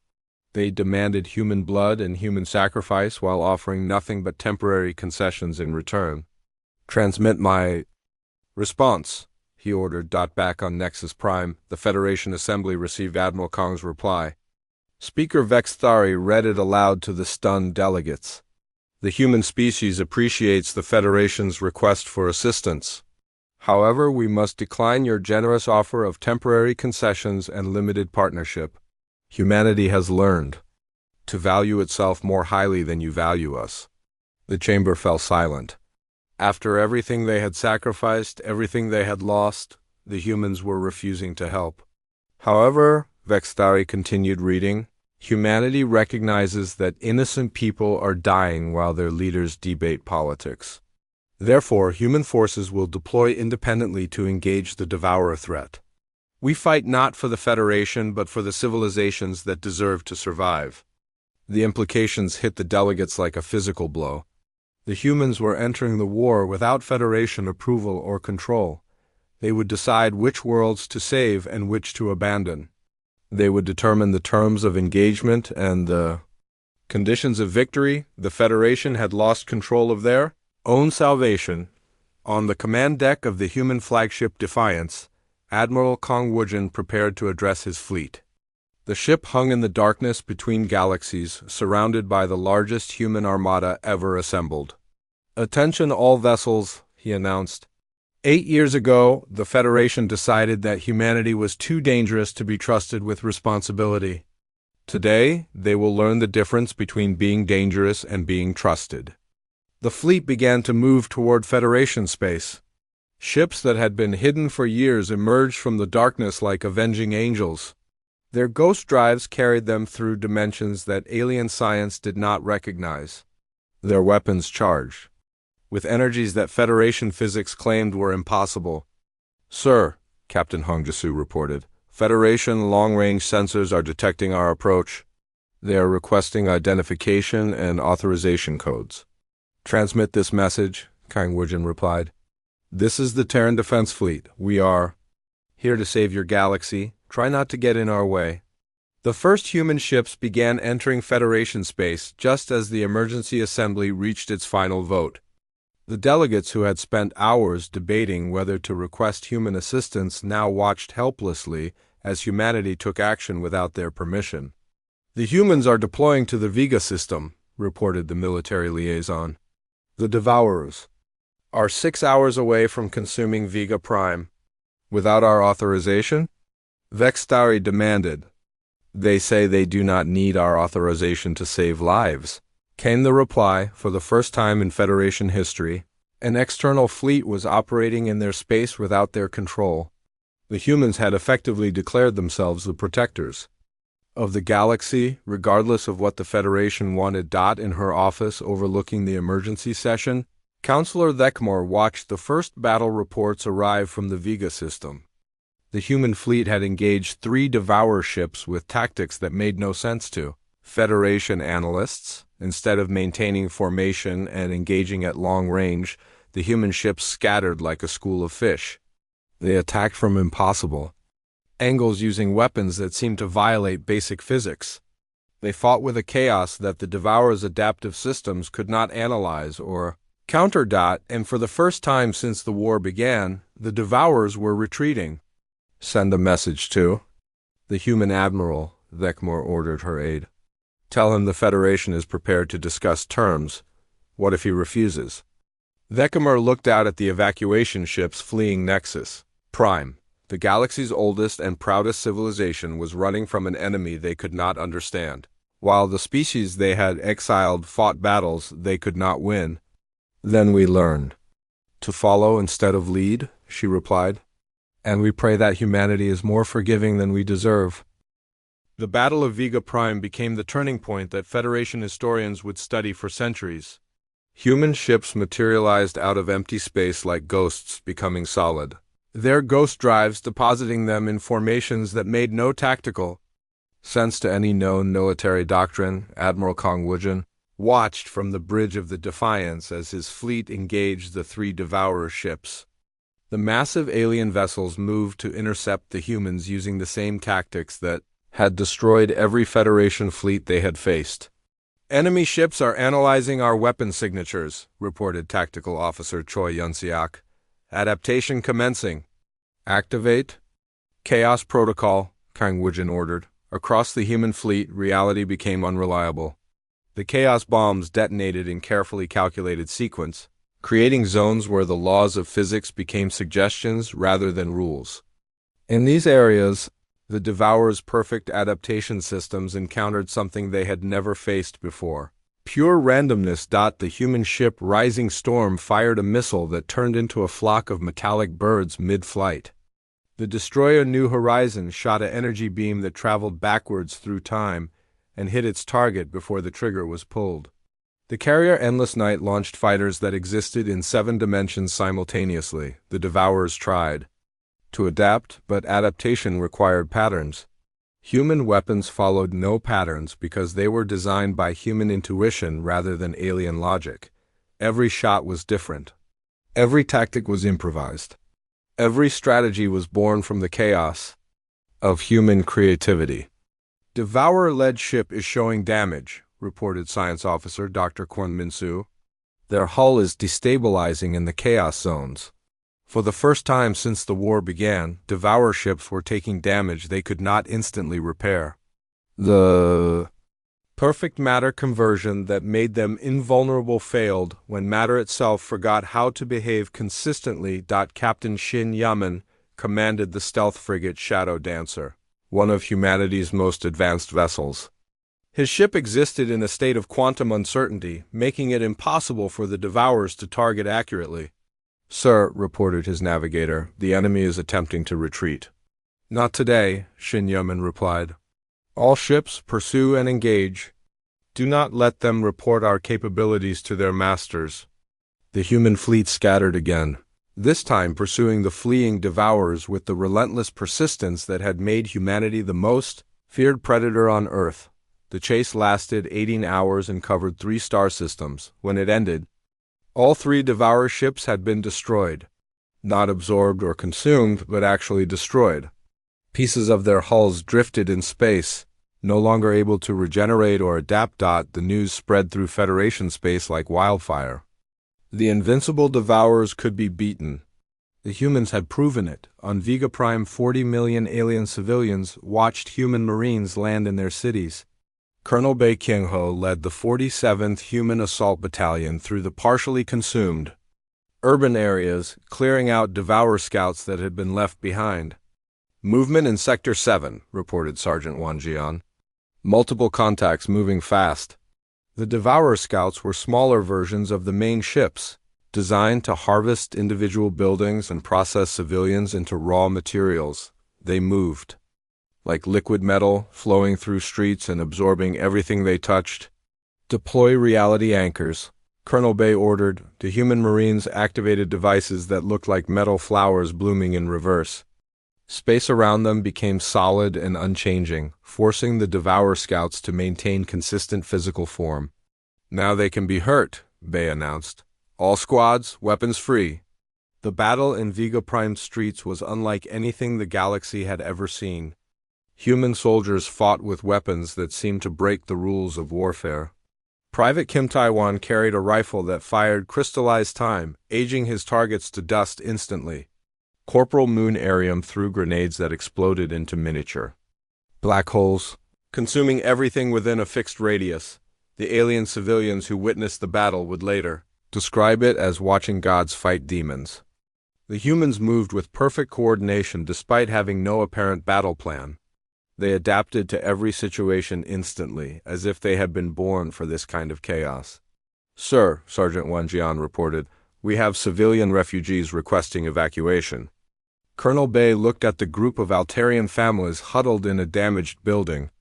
They demanded human blood and human sacrifice while offering nothing but temporary concessions in return. Transmit my response, he ordered. Back on Nexus Prime, the Federation Assembly received Admiral Kong's reply. Speaker Vexthari read it aloud to the stunned delegates. The human species appreciates the Federation's request for assistance. However, we must decline your generous offer of temporary concessions and limited partnership. Humanity has learned to value itself more highly than you value us. The chamber fell silent. After everything they had sacrificed, everything they had lost, the humans were refusing to help. However, Vextari continued reading, humanity recognizes that innocent people are dying while their leaders debate politics. Therefore, human forces will deploy independently to engage the devourer threat. We fight not for the Federation, but for the civilizations that deserve to survive. The implications hit the delegates like a physical blow. The humans were entering the war without Federation approval or control. They would decide which worlds to save and which to abandon. They would determine the terms of engagement and the conditions of victory. The Federation had lost control of their own salvation. On the command deck of the human flagship Defiance, Admiral Kong Wujin prepared to address his fleet. The ship hung in the darkness between galaxies, surrounded by the largest human armada ever assembled. "Attention all vessels," he announced. 8 years ago, the Federation decided that humanity was too dangerous to be trusted with responsibility. Today, they will learn the difference between being dangerous and being trusted. The fleet began to move toward Federation space. Ships that had been hidden for years emerged from the darkness like avenging angels. Their ghost drives carried them through dimensions that alien science did not recognize. Their weapons charged with energies that Federation physics claimed were impossible. "Sir," Captain Hongjisu reported, "Federation long-range sensors are detecting our approach. They are requesting identification and authorization codes." "Transmit this message," Kang Wujin replied. "This is the Terran Defense Fleet. We are here to save your galaxy. Try not to get in our way." The first human ships began entering Federation space just as the emergency assembly reached its final vote. The delegates who had spent hours debating whether to request human assistance now watched helplessly as humanity took action without their permission. "The humans are deploying to the Vega system," reported the military liaison. "The Devourers are 6 hours away from consuming Vega Prime. Without our authorization?" Vextari demanded. "They say they do not need our authorization to save lives," came the reply. For the first time in Federation history, an external fleet was operating in their space without their control. The humans had effectively declared themselves the protectors of the galaxy, regardless of what the Federation wanted. In her office overlooking the emergency session, Counselor Thekmore watched the first battle reports arrive from the Vega system. The human fleet had engaged 3 Devourer ships with tactics that made no sense to Federation analysts. Instead of maintaining formation and engaging at long range, the human ships scattered like a school of fish. They attacked from impossible angles using weapons that seemed to violate basic physics. They fought with a chaos that the Devourer's adaptive systems could not analyze or counter. And for the first time since the war began, the Devourers were retreating. "Send a message to the human admiral," Thekmore ordered her aide. "Tell him the Federation is prepared to discuss terms. What if he refuses?" Thekmore looked out at the evacuation ships fleeing Nexus Prime. The galaxy's oldest and proudest civilization was running from an enemy they could not understand, while the species they had exiled fought battles they could not win. "Then we learn to follow instead of lead," she replied. "And we pray that humanity is more forgiving than we deserve." The Battle of Vega Prime became the turning point that Federation historians would study for centuries. Human ships materialized out of empty space like ghosts becoming solid, their ghost drives depositing them in formations that made no tactical sense to any known military doctrine. Admiral Kong Wujin watched from the bridge of the Defiance as his fleet engaged the 3 Devourer ships. The massive alien vessels moved to intercept the humans using the same tactics that had destroyed every Federation fleet they had faced. "Enemy ships are analyzing our weapon signatures," reported Tactical Officer Choi Yunsiak. "Adaptation commencing." "Activate Chaos Protocol," Kang Wujin ordered. Across the human fleet, reality became unreliable. The Chaos bombs detonated in carefully calculated sequence, creating zones where the laws of physics became suggestions rather than rules. In these areas, The Devourer's perfect adaptation systems encountered something they had never faced before. Pure randomness. The human ship Rising Storm fired a missile that turned into a flock of metallic birds mid-flight. The destroyer New Horizons shot an energy beam that traveled backwards through time and hit its target before the trigger was pulled. The carrier Endless Night launched fighters that existed in 7 dimensions simultaneously. The Devourers tried to adapt, but adaptation required patterns. Human weapons followed no patterns because they were designed by human intuition rather than alien logic. Every shot was different. Every tactic was improvised. Every strategy was born from the chaos of human creativity. Devourer-led ship is showing damage, reported Science Officer Dr. Kwon Min-soo. Their hull is destabilizing in the chaos zones. For the first time since the war began, Devourer ships were taking damage they could not instantly repair. The perfect matter conversion that made them invulnerable failed when matter itself forgot how to behave consistently. Captain Shin Yaman commanded the stealth frigate Shadow Dancer, one of humanity's most advanced vessels. His ship existed in a state of quantum uncertainty, making it impossible for the Devourers to target accurately. "Sir," reported his navigator, "the enemy is attempting to retreat." "Not today," Shin Yaman replied. "All ships pursue and engage. Do not let them report our capabilities to their masters." The human fleet scattered again, this time pursuing the fleeing Devourers with the relentless persistence that had made humanity the most feared predator on Earth. The chase lasted 18 hours and covered 3 star systems. When it ended, all 3 Devourer ships had been destroyed. Not absorbed or consumed, but actually destroyed. Pieces of their hulls drifted in space, no longer able to regenerate or adapt. The news spread through Federation space like wildfire. The invincible Devourers could be beaten. The humans had proven it. On Vega Prime, 40 million alien civilians watched human Marines land in their cities. Colonel Bae Kyung-ho led the 47th Human Assault Battalion through the partially consumed urban areas, clearing out Devourer scouts that had been left behind. "Movement in Sector 7, reported Sergeant Won Jian. "Multiple contacts moving fast." The Devourer scouts were smaller versions of the main ships, designed to harvest individual buildings and process civilians into raw materials. They moved like liquid metal, flowing through streets and absorbing everything they touched. "Deploy reality anchors," Colonel Bae ordered. The human Marines activated devices that looked like metal flowers blooming in reverse. Space around them became solid and unchanging, forcing the Devourer scouts to maintain consistent physical form. "Now they can be hurt," Bae announced. "All squads, weapons free." The battle in Vega Prime streets was unlike anything the galaxy had ever seen. Human soldiers fought with weapons that seemed to break the rules of warfare. Private Kim Taiwan carried a rifle that fired crystallized time, aging his targets to dust instantly. Corporal Moon Arium threw grenades that exploded into miniature black holes, consuming everything within a fixed radius. The alien civilians who witnessed the battle would later describe it as watching gods fight demons. The humans moved with perfect coordination despite having no apparent battle plan. They adapted to every situation instantly, as if they had been born for this kind of chaos. "Sir," Sergeant Won Jian reported, "we have civilian refugees requesting evacuation." Colonel Bae looked at the group of Altarian families huddled in a damaged building.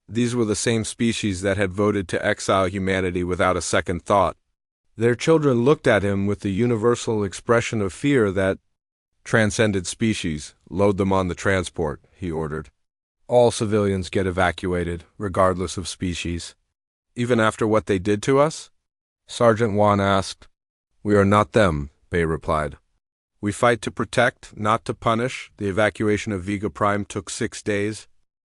These were the same species that had voted to exile humanity without a second thought. Their children looked at him with the universal expression of fear that transcended species. "Load them on the transport," he ordered. "All civilians get evacuated, regardless of species." "Even after what they did to us?" Sergeant Wan asked. "We are not them," Bae replied. "We fight to protect, not to punish." The evacuation of Vega Prime took 6 days.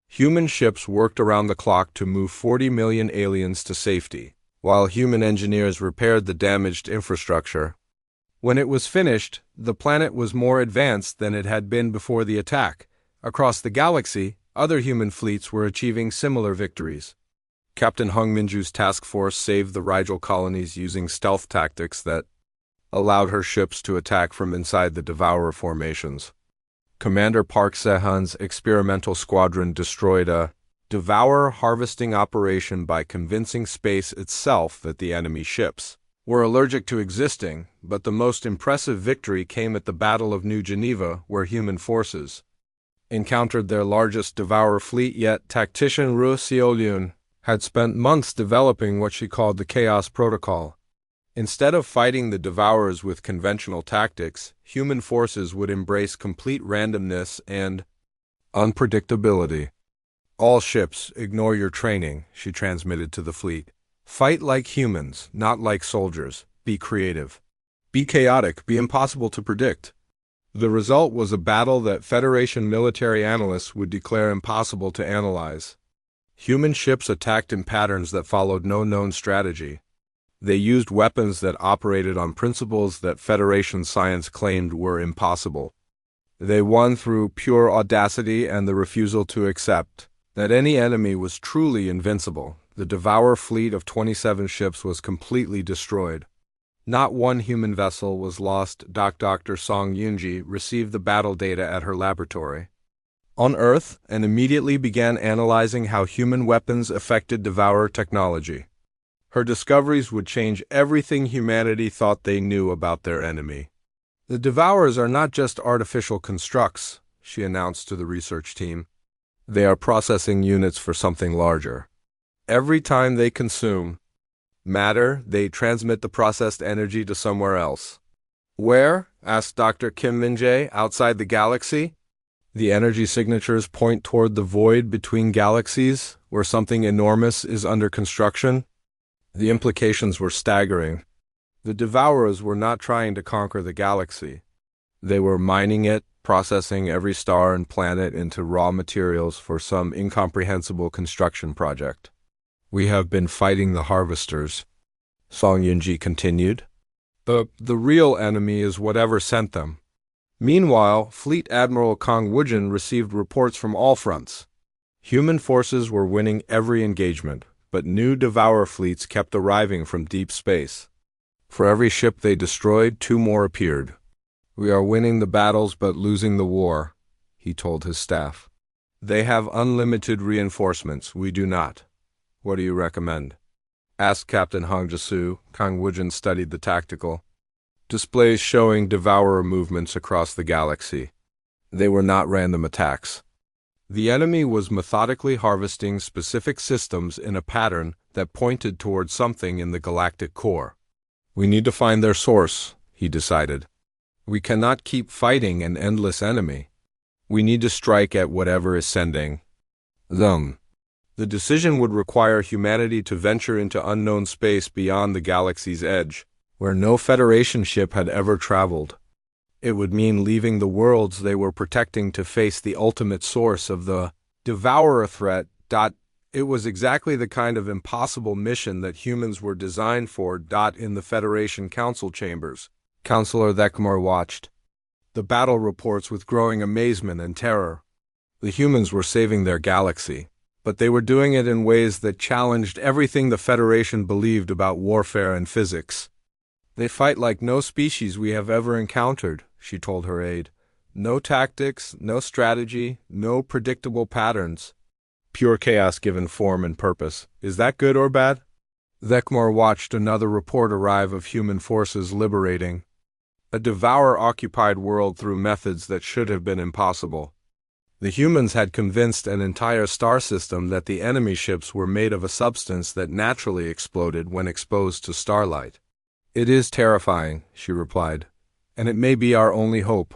Human ships worked around the clock to move 40 million aliens to safety, while human engineers repaired the damaged infrastructure. When it was finished, the planet was more advanced than it had been before the attack. Across the galaxy, other human fleets were achieving similar victories. Captain Hung Minju's task force saved the Rigel colonies using stealth tactics that allowed her ships to attack from inside the Devourer formations. Commander Park Se-hun's experimental squadron destroyed a devour harvesting operation by convincing space itself that the enemy ships were allergic to existing, but the most impressive victory came at the Battle of New Geneva, where human forces encountered their largest devourer fleet yet. Tactician Ru Xiaoliun had spent months developing what she called the Chaos Protocol. Instead of fighting the devourers with conventional tactics, human forces would embrace complete randomness and unpredictability. All ships, ignore your training, she transmitted to the fleet. Fight like humans, not like soldiers. Be creative. Be chaotic, be impossible to predict. The result was a battle that Federation military analysts would declare impossible to analyze. Human ships attacked in patterns that followed no known strategy. They used weapons that operated on principles that Federation science claimed were impossible. They won through pure audacity and the refusal to accept that any enemy was truly invincible. The Devourer fleet of 27 ships was completely destroyed. Not one human vessel was lost. Dr. Song Yunji received the battle data at her laboratory on Earth and immediately began analyzing how human weapons affected Devourer technology. Her discoveries would change everything humanity thought they knew about their enemy. The Devourers are not just artificial constructs, she announced to the research team. They are processing units for something larger. Every time they consume matter, they transmit the processed energy to somewhere else. Where? Asked Dr. Kim Min-jae. Outside the galaxy? The energy signatures point toward the void between galaxies, where something enormous is under construction. The implications were staggering. The Devourers were not trying to conquer the galaxy. They were mining it, processing every star and planet into raw materials for some incomprehensible construction project. We have been fighting the harvesters, Song Yunji continued. The real enemy is whatever sent them. Meanwhile, Fleet Admiral Kang Wujin received reports from all fronts. Human forces were winning every engagement, but new Devourer fleets kept arriving from deep space. For every ship they destroyed, 2 more appeared. We are winning the battles but losing the war, he told his staff. They have unlimited reinforcements, we do not. What do you recommend? Asked Captain Hong Jasu. Kang Wujin studied the tactical displays showing Devourer movements across the galaxy. They were not random attacks. The enemy was methodically harvesting specific systems in a pattern that pointed toward something in the galactic core. We need to find their source, he decided. We cannot keep fighting an endless enemy. We need to strike at whatever is sending them. The decision would require humanity to venture into unknown space beyond the galaxy's edge, where no Federation ship had ever traveled. It would mean leaving the worlds they were protecting to face the ultimate source of the Devourer threat. It was exactly the kind of impossible mission that humans were designed for. In the Federation Council chambers, Councillor Thekmar watched the battle reports with growing amazement and terror. The humans were saving their galaxy, but they were doing it in ways that challenged everything the Federation believed about warfare and physics. They fight like no species we have ever encountered, she told her aide. No tactics, no strategy, no predictable patterns. Pure chaos given form and purpose. Is that good or bad? Thekmar watched another report arrive of human forces liberating a Devourer-occupied world through methods that should have been impossible. The humans had convinced an entire star system that the enemy ships were made of a substance that naturally exploded when exposed to starlight. It is terrifying, she replied, and it may be our only hope.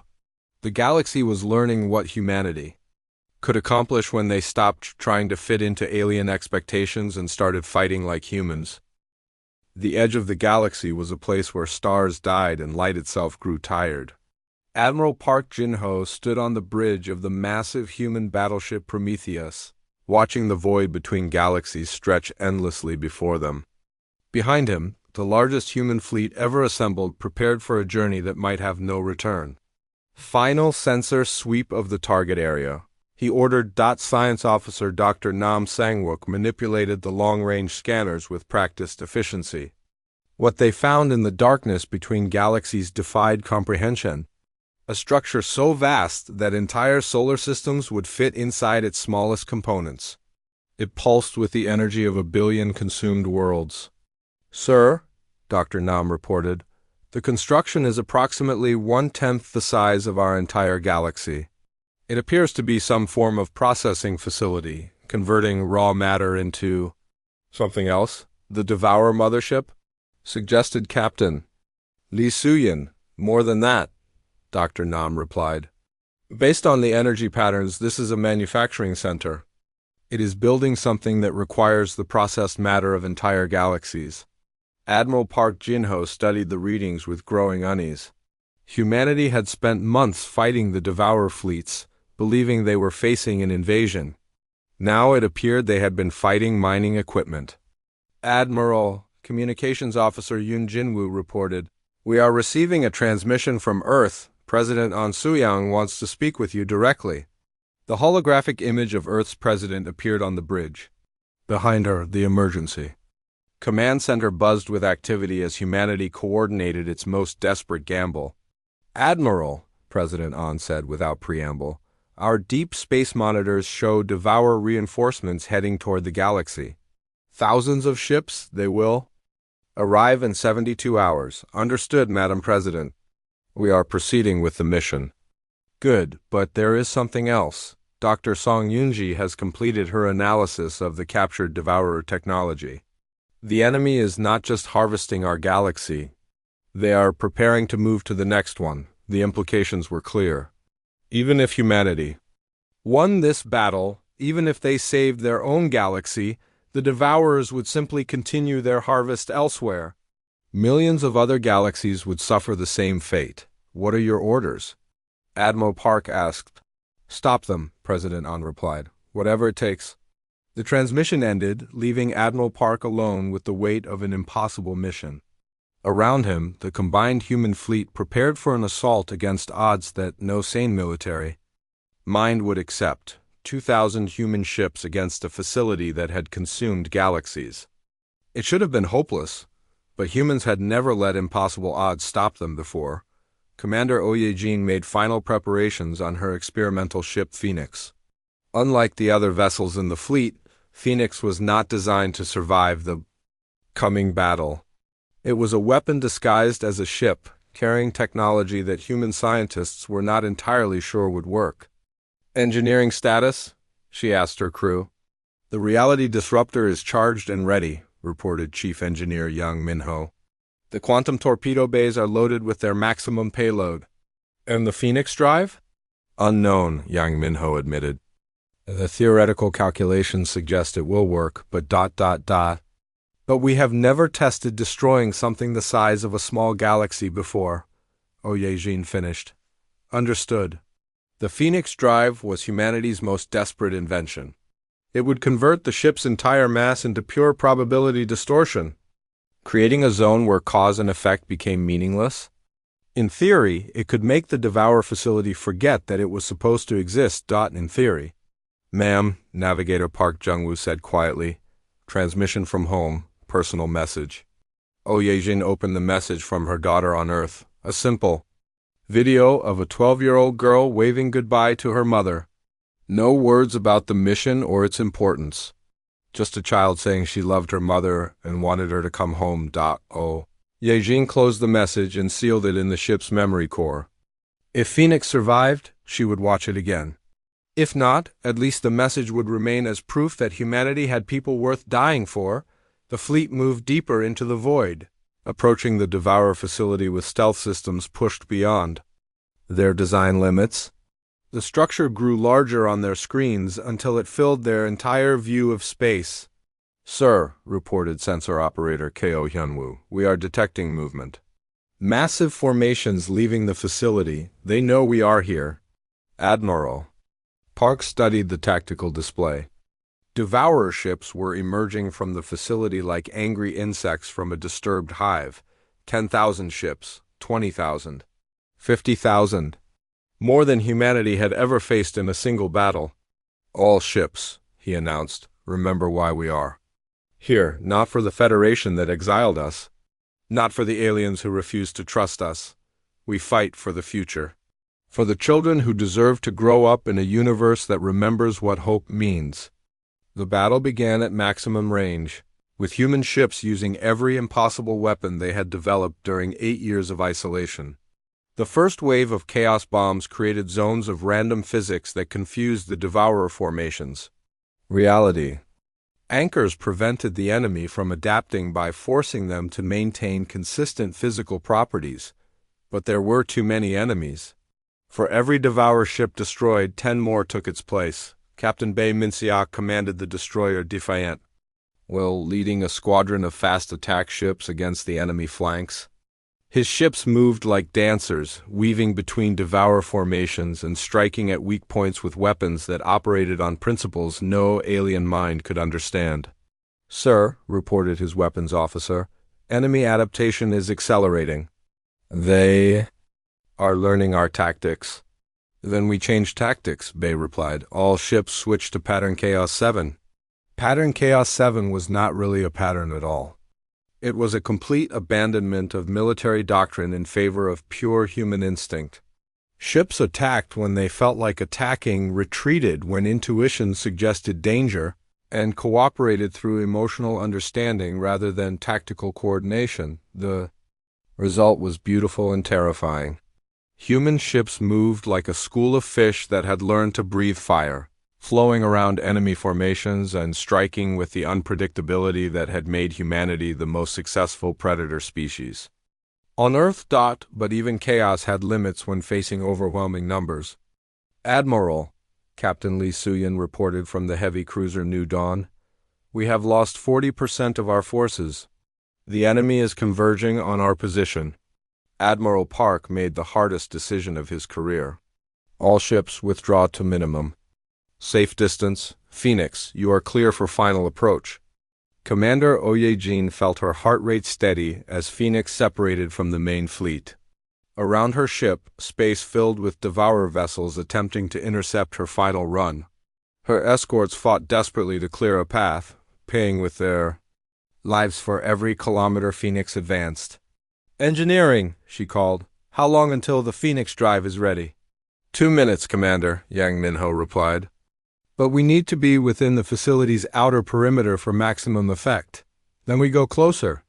The galaxy was learning what humanity could accomplish when they stopped trying to fit into alien expectations and started fighting like humans. The edge of the galaxy was a place where stars died and light itself grew tired. Admiral Park Jin-ho stood on the bridge of the massive human battleship Prometheus, watching the void between galaxies stretch endlessly before them. Behind him, the largest human fleet ever assembled prepared for a journey that might have no return. Final sensor sweep of the target area. He ordered. Science officer Dr. Nam Sang-wook manipulated the long-range scanners with practiced efficiency. What they found in the darkness between galaxies defied comprehension. A structure so vast that entire solar systems would fit inside its smallest components. It pulsed with the energy of 1 billion consumed worlds. "Sir," Dr. Nam reported, "the construction is approximately 1/10 the size of our entire galaxy. It appears to be some form of processing facility, converting raw matter into something else. The Devourer mothership?" suggested Captain Li Suyin. "More than that," Dr. Nam replied. "Based on the energy patterns, this is a manufacturing center. It is building something that requires the processed matter of entire galaxies." Admiral Park Jin-ho studied the readings with growing unease. Humanity had spent months fighting the Devourer fleets, believing they were facing an invasion. Now it appeared they had been fighting mining equipment. "Admiral," Communications Officer Yoon Jinwoo reported, "we are receiving a transmission from Earth. President An Suyang wants to speak with you directly." The holographic image of Earth's president appeared on the bridge. Behind her, the emergency command center buzzed with activity as humanity coordinated its most desperate gamble. "Admiral," President An said without preamble, "our deep space monitors show Devourer reinforcements heading toward the galaxy. Thousands of ships, they will arrive in 72 hours. Understood, Madam President. We are proceeding with the mission." "Good, but there is something else. Dr. Song Yoonji has completed her analysis of the captured Devourer technology. The enemy is not just harvesting our galaxy. They are preparing to move to the next one." The implications were clear. Even if humanity won this battle, even if they saved their own galaxy, the Devourers would simply continue their harvest elsewhere. Millions of other galaxies would suffer the same fate. "What are your orders?" Admiral Park asked. "Stop them," President An replied. "Whatever it takes." The transmission ended, leaving Admiral Park alone with the weight of an impossible mission. Around him, the combined human fleet prepared for an assault against odds that no sane military mind would accept. 2,000 human ships against a facility that had consumed galaxies. It should have been hopeless, but humans had never let impossible odds stop them before. Commander Oh Ye-jin made final preparations on her experimental ship Phoenix. Unlike the other vessels in the fleet, Phoenix was not designed to survive the coming battle. It was a weapon disguised as a ship, carrying technology that human scientists were not entirely sure would work. "Engineering status?" she asked her crew. "The reality disruptor is charged and ready," reported Chief Engineer Yang Min-ho. "The quantum torpedo bays are loaded with their maximum payload." "And the Phoenix drive?" "Unknown," Yang Min-ho admitted. "The theoretical calculations suggest it will work, but ... But we have never tested destroying something the size of a small galaxy before," Oh Ye-jin finished. "Understood." The Phoenix drive was humanity's most desperate invention. It would convert the ship's entire mass into pure probability distortion, creating a zone where cause and effect became meaningless. In theory, it could make the Devourer facility forget that it was supposed to exist. In theory. "Ma'am," Navigator Park Jung-woo said quietly. "Transmission from home. Personal message." Oh Ye-jin opened the message from her daughter on Earth. A simple video of a 12-year-old girl waving goodbye to her mother. No words about the mission or its importance. Just a child saying she loved her mother and wanted her to come home. Oh Ye-jin closed the message and sealed it in the ship's memory core. If Phoenix survived, she would watch it again. If not, at least the message would remain as proof that humanity had people worth dying for. The fleet moved deeper into the void, approaching the Devourer facility with stealth systems pushed beyond their design limits. The structure grew larger on their screens until it filled their entire view of space. "Sir," reported sensor operator Ko Hyunwoo, "we are detecting movement. Massive formations leaving the facility. They know we are here." "Admiral." Park studied the tactical display. Devourer ships were emerging from the facility like angry insects from a disturbed hive. 10,000 ships, 20,000, 50,000. More than humanity had ever faced in a single battle. "All ships," he announced, "remember why we are here. Not for the Federation that exiled us. Not for the aliens who refused to trust us. We fight for the future." For the children who deserve to grow up in a universe that remembers what hope means. The battle began at maximum range, with human ships using every impossible weapon they had developed during 8 years of isolation. The first wave of chaos bombs created zones of random physics that confused the Devourer formations. Reality. Anchors prevented the enemy from adapting by forcing them to maintain consistent physical properties, but there were too many enemies. For every Devourer ship destroyed, 10 more took its place. Captain Bay Minciac commanded the destroyer Defiant, while leading a squadron of fast attack ships against the enemy flanks. His ships moved like dancers, weaving between Devourer formations and striking at weak points with weapons that operated on principles no alien mind could understand. "Sir," reported his weapons officer, "enemy adaptation is accelerating. They are learning our tactics." "Then we change tactics," Bay replied. "All ships switched to Pattern Chaos 7. Pattern Chaos 7 was not really a pattern at all. It was a complete abandonment of military doctrine in favor of pure human instinct. Ships attacked when they felt like attacking, retreated when intuition suggested danger, and cooperated through emotional understanding rather than tactical coordination. The result was beautiful and terrifying. Human ships moved like a school of fish that had learned to breathe fire, flowing around enemy formations and striking with the unpredictability that had made humanity the most successful predator species. On Earth, but even chaos had limits when facing overwhelming numbers. "Admiral," Captain Lee Suyin reported from the heavy cruiser New Dawn, "we have lost 40% of our forces. The enemy is converging on our position." Admiral Park made the hardest decision of his career. "All ships withdraw to minimum. Safe distance. Phoenix, you are clear for final approach." Commander Oyejin felt her heart rate steady as Phoenix separated from the main fleet. Around her ship, space filled with Devourer vessels attempting to intercept her final run. Her escorts fought desperately to clear a path, paying with their lives for every kilometer Phoenix advanced. "Engineering," she called. "How long until the Phoenix drive is ready?" 2 minutes, Commander," Yang Minho replied. "But we need to be within the facility's outer perimeter for maximum effect. Then we go closer."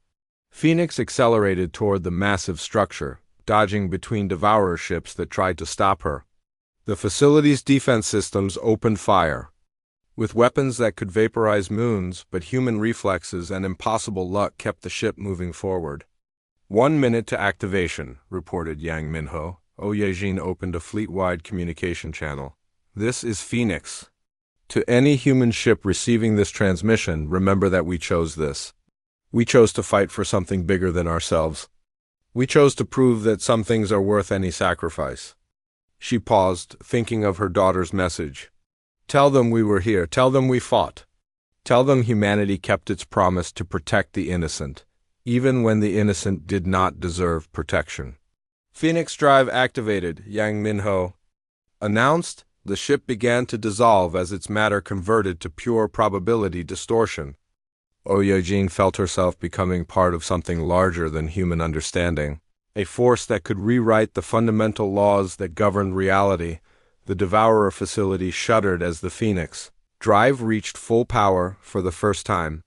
Phoenix accelerated toward the massive structure, dodging between Devourer ships that tried to stop her. The facility's defense systems opened fire. With weapons that could vaporize moons, but human reflexes and impossible luck kept the ship moving forward. 1 minute to activation, reported Yang Minho. Oyejin opened a fleet-wide communication channel. "This is Phoenix. To any human ship receiving this transmission, remember that we chose this. We chose to fight for something bigger than ourselves. We chose to prove that some things are worth any sacrifice." She paused, thinking of her daughter's message. "Tell them we were here. Tell them we fought. Tell them humanity kept its promise to protect the innocent, even when the innocent did not deserve protection." "Phoenix Drive activated," Yang Minho announced. The ship began to dissolve as its matter converted to pure probability distortion. Oyejin felt herself becoming part of something larger than human understanding, a force that could rewrite the fundamental laws that govern reality. The Devourer facility shuddered as the Phoenix Drive reached full power for the first time.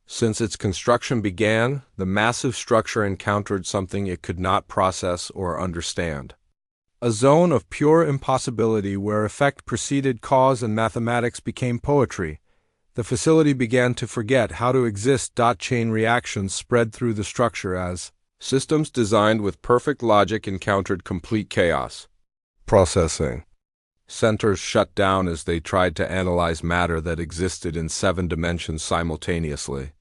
Since its construction began, the massive structure encountered something it could not process or understand. A zone of pure impossibility where effect preceded cause and mathematics became poetry. The facility began to forget how to exist. Chain reactions spread through the structure as systems designed with perfect logic encountered complete chaos. Processing centers shut down as they tried to analyze matter that existed in 7 dimensions simultaneously.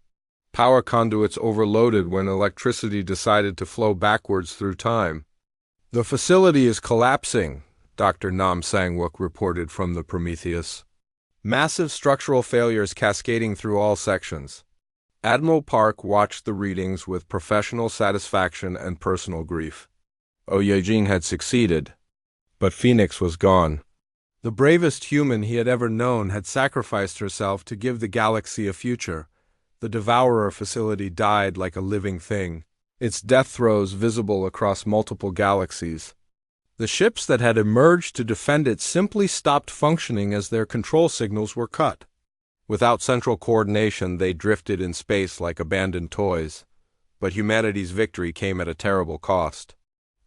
Power conduits overloaded when electricity decided to flow backwards through time. "The facility is collapsing," Dr. Nam Sangwook reported from the Prometheus. "Massive structural failures cascading through all sections." Admiral Park watched the readings with professional satisfaction and personal grief. Oyejin had succeeded, but Phoenix was gone. The bravest human he had ever known had sacrificed herself to give the galaxy a future. The Devourer facility died like a living thing, its death throes visible across multiple galaxies. The ships that had emerged to defend it simply stopped functioning as their control signals were cut. Without central coordination, they drifted in space like abandoned toys. But humanity's victory came at a terrible cost.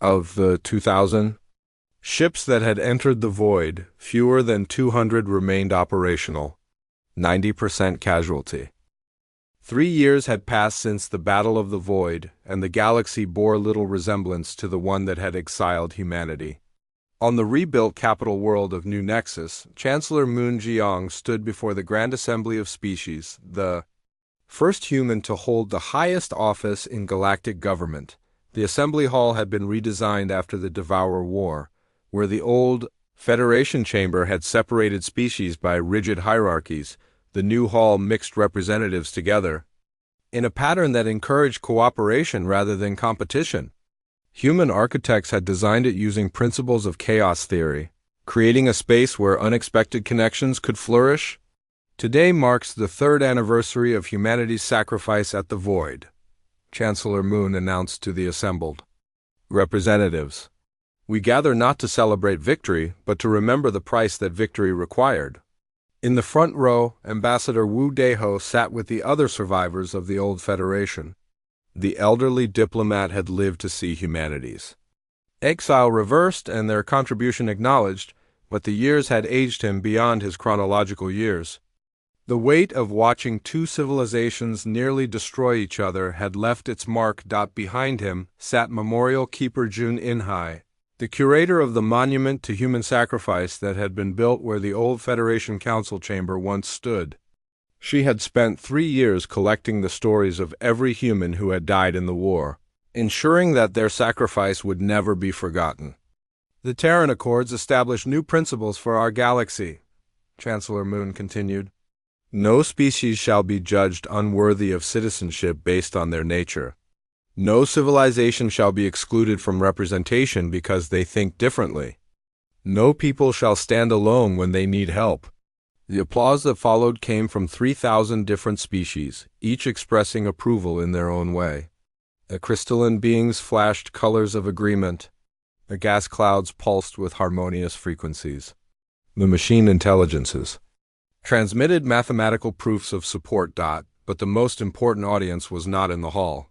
Of the 2,000 ships that had entered the void, fewer than 200 remained operational. 90% casualty. 3 years had passed since the Battle of the Void, and the galaxy bore little resemblance to the one that had exiled humanity. On the rebuilt capital world of New Nexus, Chancellor Moon Jiang stood before the Grand Assembly of Species, the first human to hold the highest office in galactic government. The assembly hall had been redesigned after the Devourer War, where the old Federation chamber had separated species by rigid hierarchies. The new hall mixed representatives together in a pattern that encouraged cooperation rather than competition. Human architects had designed it using principles of chaos theory, creating a space where unexpected connections could flourish. Today marks the 3rd anniversary of humanity's sacrifice at the Void, Chancellor Moon announced to the assembled representatives. We gather not to celebrate victory, but to remember the price that victory required. In the front row, Ambassador Wu Deho sat with the other survivors of the old Federation. The elderly diplomat had lived to see humanity's exile reversed and their contribution acknowledged, but the years had aged him beyond his chronological years. The weight of watching 2 civilizations nearly destroy each other had left its mark. Behind him sat Memorial Keeper Jun Inhai, the curator of the monument to human sacrifice that had been built where the old Federation Council chamber once stood. She had spent 3 years collecting the stories of every human who had died in the war, ensuring that their sacrifice would never be forgotten. The Terran Accords established new principles for our galaxy, Chancellor Moon continued. No species shall be judged unworthy of citizenship based on their nature. No civilization shall be excluded from representation because they think differently. No people shall stand alone when they need help. The applause that followed came from 3,000 different species, each expressing approval in their own way. The crystalline beings flashed colors of agreement. The gas clouds pulsed with harmonious frequencies. The machine intelligences transmitted mathematical proofs of support. But the most important audience was not in the hall.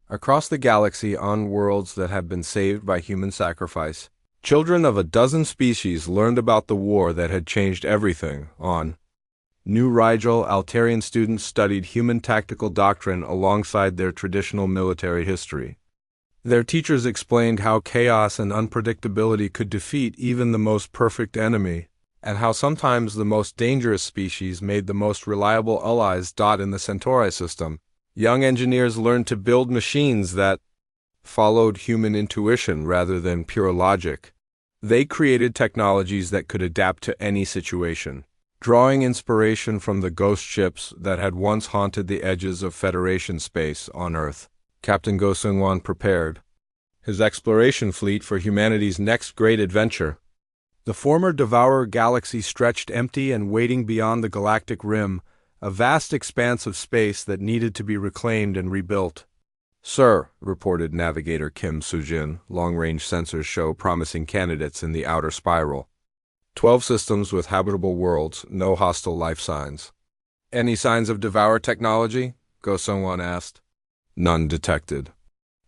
Across the galaxy, on worlds that had been saved by human sacrifice, children of a dozen species learned about the war that had changed everything. On New Rigel, Altarian students studied human tactical doctrine alongside their traditional military history. Their teachers explained how chaos and unpredictability could defeat even the most perfect enemy, and how sometimes the most dangerous species made the most reliable allies. In the Centauri system, young engineers learned to build machines that followed human intuition rather than pure logic. They created technologies that could adapt to any situation, drawing inspiration from the ghost ships that had once haunted the edges of Federation space on Earth. Captain Go Seung-wan prepared his exploration fleet for humanity's next great adventure. The former Devourer galaxy stretched empty and waiting beyond the galactic rim, a vast expanse of space that needed to be reclaimed and rebuilt. "Sir," reported Navigator Kim Sujin, long-range sensors show promising candidates in the outer spiral. 12 systems with habitable worlds, no hostile life signs. "Any signs of Devourer technology?" Go Seung-wan asked. "None detected.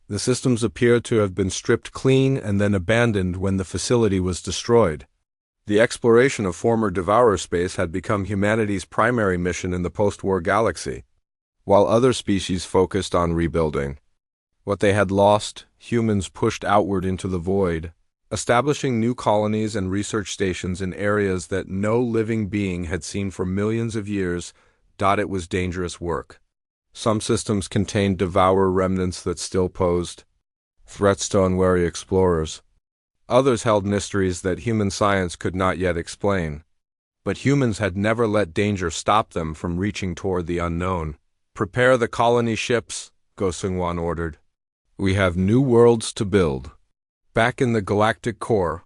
The systems appear to have been stripped clean and then abandoned when the facility was destroyed." The exploration of former Devourer space had become humanity's primary mission in the post-war galaxy, while other species focused on rebuilding what they had lost. Humans pushed outward into the void, establishing new colonies and research stations in areas that no living being had seen for millions of years. It was dangerous work. Some systems contained Devourer remnants that still posed threats to unwary explorers. Others held mysteries that human science could not yet explain. But humans had never let danger stop them from reaching toward the unknown. "Prepare the colony ships," Go Seung-wan ordered. "We have new worlds to build." Back in the galactic core,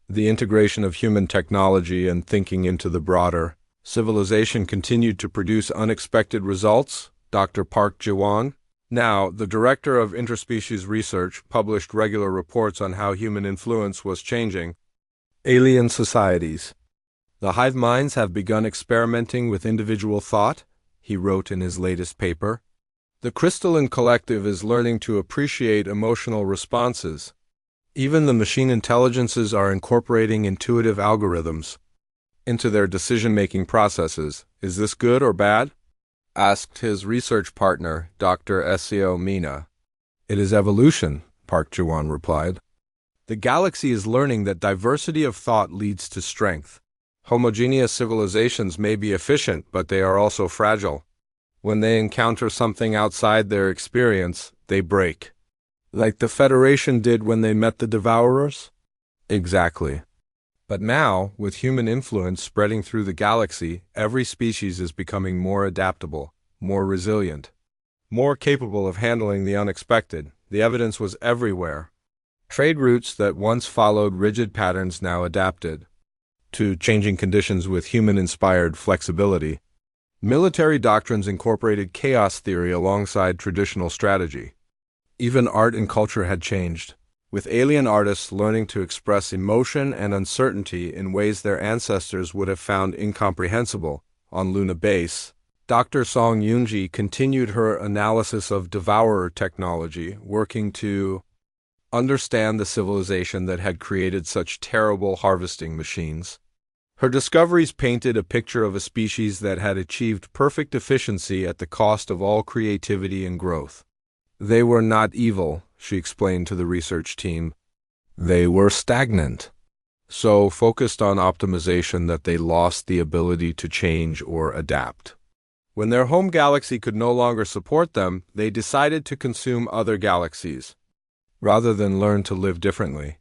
the integration of human technology and thinking into the broader civilization continued to produce unexpected results. Dr. Park Ji-won, Now, the director of interspecies research published regular reports on how human influence was changing alien societies. The hive minds have begun experimenting with individual thought, he wrote in his latest paper. The crystalline collective is learning to appreciate emotional responses. Even the machine intelligences are incorporating intuitive algorithms into their decision-making processes. Is this good or bad? Asked his research partner, Dr. Seo Mina. It is evolution, Park Ji-won replied. The galaxy is learning that diversity of thought leads to strength. Homogeneous civilizations may be efficient, but they are also fragile. When they encounter something outside their experience, they break. Like the Federation did when they met the Devourers? Exactly. But now, with human influence spreading through the galaxy, every species is becoming more adaptable, more resilient, more capable of handling the unexpected. The evidence was everywhere. Trade routes that once followed rigid patterns now adapted to changing conditions with human-inspired flexibility. Military doctrines incorporated chaos theory alongside traditional strategy. Even art and culture had changed, with alien artists learning to express emotion and uncertainty in ways their ancestors would have found incomprehensible. On Luna Base, Dr. Song Yoonji continued her analysis of devourer technology, working to understand the civilization that had created such terrible harvesting machines. Her discoveries painted a picture of a species that had achieved perfect efficiency at the cost of all creativity and growth. They were not evil, she explained to the research team. They were stagnant, so focused on optimization that they lost the ability to change or adapt. When their home galaxy could no longer support them, they decided to consume other galaxies, rather than learn to live differently.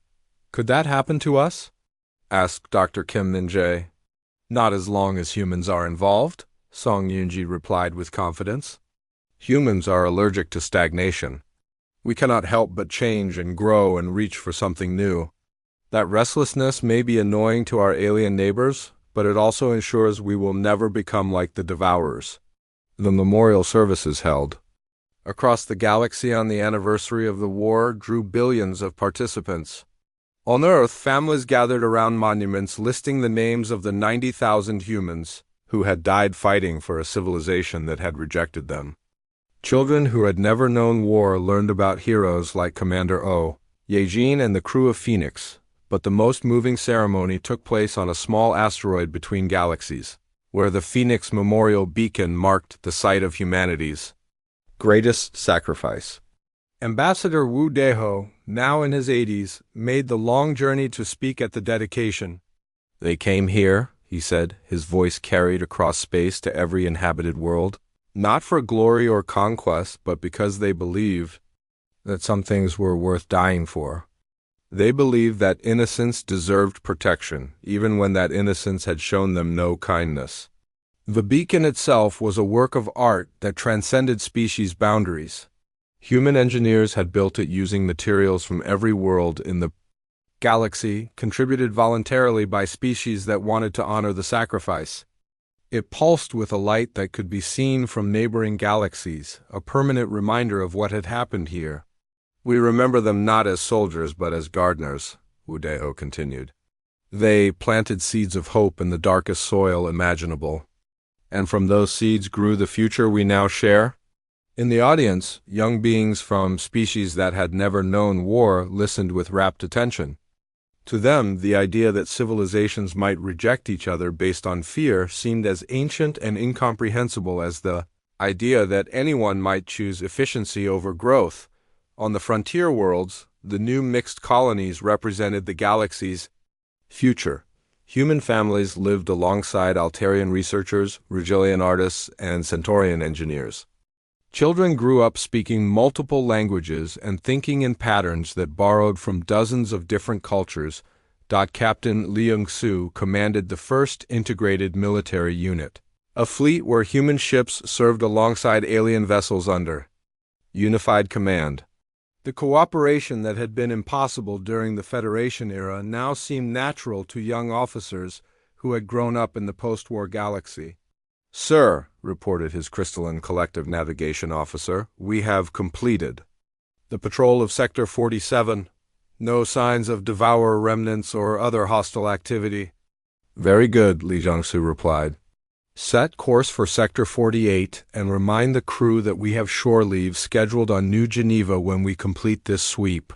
Could that happen to us? Asked Dr. Kim Min-jae. Not as long as humans are involved, Song Yoonji replied with confidence. Humans are allergic to stagnation. We cannot help but change and grow and reach for something new. That restlessness may be annoying to our alien neighbors, but it also ensures we will never become like the Devourers. The memorial services held across the galaxy on the anniversary of the war drew billions of participants. On Earth, families gathered around monuments listing the names of the 90,000 humans who had died fighting for a civilization that had rejected them. Children who had never known war learned about heroes like Commander O, Yejin, and the crew of Phoenix, but the most moving ceremony took place on a small asteroid between galaxies, where the Phoenix Memorial Beacon marked the site of humanity's greatest sacrifice. Ambassador Wu Deho, now in his 80s, made the long journey to speak at the dedication. They came here, he said, his voice carried across space to every inhabited world, not for glory or conquest, but because they believed that some things were worth dying for. They believed that innocence deserved protection, even when that innocence had shown them no kindness. The beacon itself was a work of art that transcended species boundaries. Human engineers had built it using materials from every world in the galaxy, contributed voluntarily by species that wanted to honor the sacrifice. It pulsed with a light that could be seen from neighboring galaxies, a permanent reminder of what had happened here. We remember them not as soldiers but as gardeners, Wu Deho continued. They planted seeds of hope in the darkest soil imaginable, and from those seeds grew the future we now share. In the audience, young beings from species that had never known war listened with rapt attention. To them, the idea that civilizations might reject each other based on fear seemed as ancient and incomprehensible as the idea that anyone might choose efficiency over growth. On the frontier worlds, the new mixed colonies represented the galaxy's future. Human families lived alongside Altarian researchers, Rigelian artists, and Centaurian engineers. Children grew up speaking multiple languages and thinking in patterns that borrowed from dozens of different cultures. Captain Leung-soo commanded the first integrated military unit, a fleet where human ships served alongside alien vessels under unified command. The cooperation that had been impossible during the Federation era now seemed natural to young officers who had grown up in the post-war galaxy. Sir, reported his crystalline collective navigation officer, we have completed the patrol of Sector 47. No signs of devourer remnants or other hostile activity. Very good, Li Jiangsu replied. Set course for Sector 48 and remind the crew that we have shore leave scheduled on New Geneva when we complete this sweep.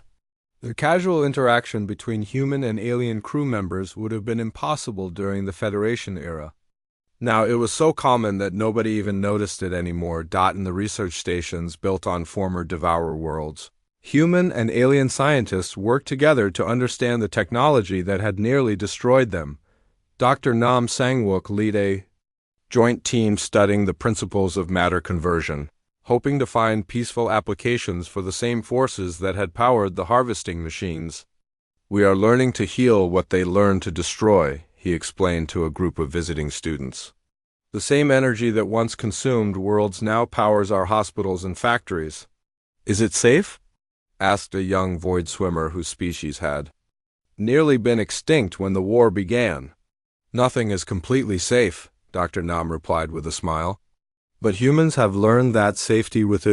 The casual interaction between human and alien crew members would have been impossible during the Federation era. Now, it was so common that nobody even noticed it anymore. In the research stations built on former Devourer worlds, human and alien scientists worked together to understand the technology that had nearly destroyed them. Dr. Nam Sangwook led a joint team studying the principles of matter conversion, hoping to find peaceful applications for the same forces that had powered the harvesting machines. We are learning to heal what they learned to destroy, he explained to a group of visiting students. The same energy that once consumed worlds now powers our hospitals and factories. Is it safe? Asked a young void swimmer whose species had nearly been extinct when the war began. Nothing is completely safe, Dr. Nam replied with a smile. But humans have learned that safety with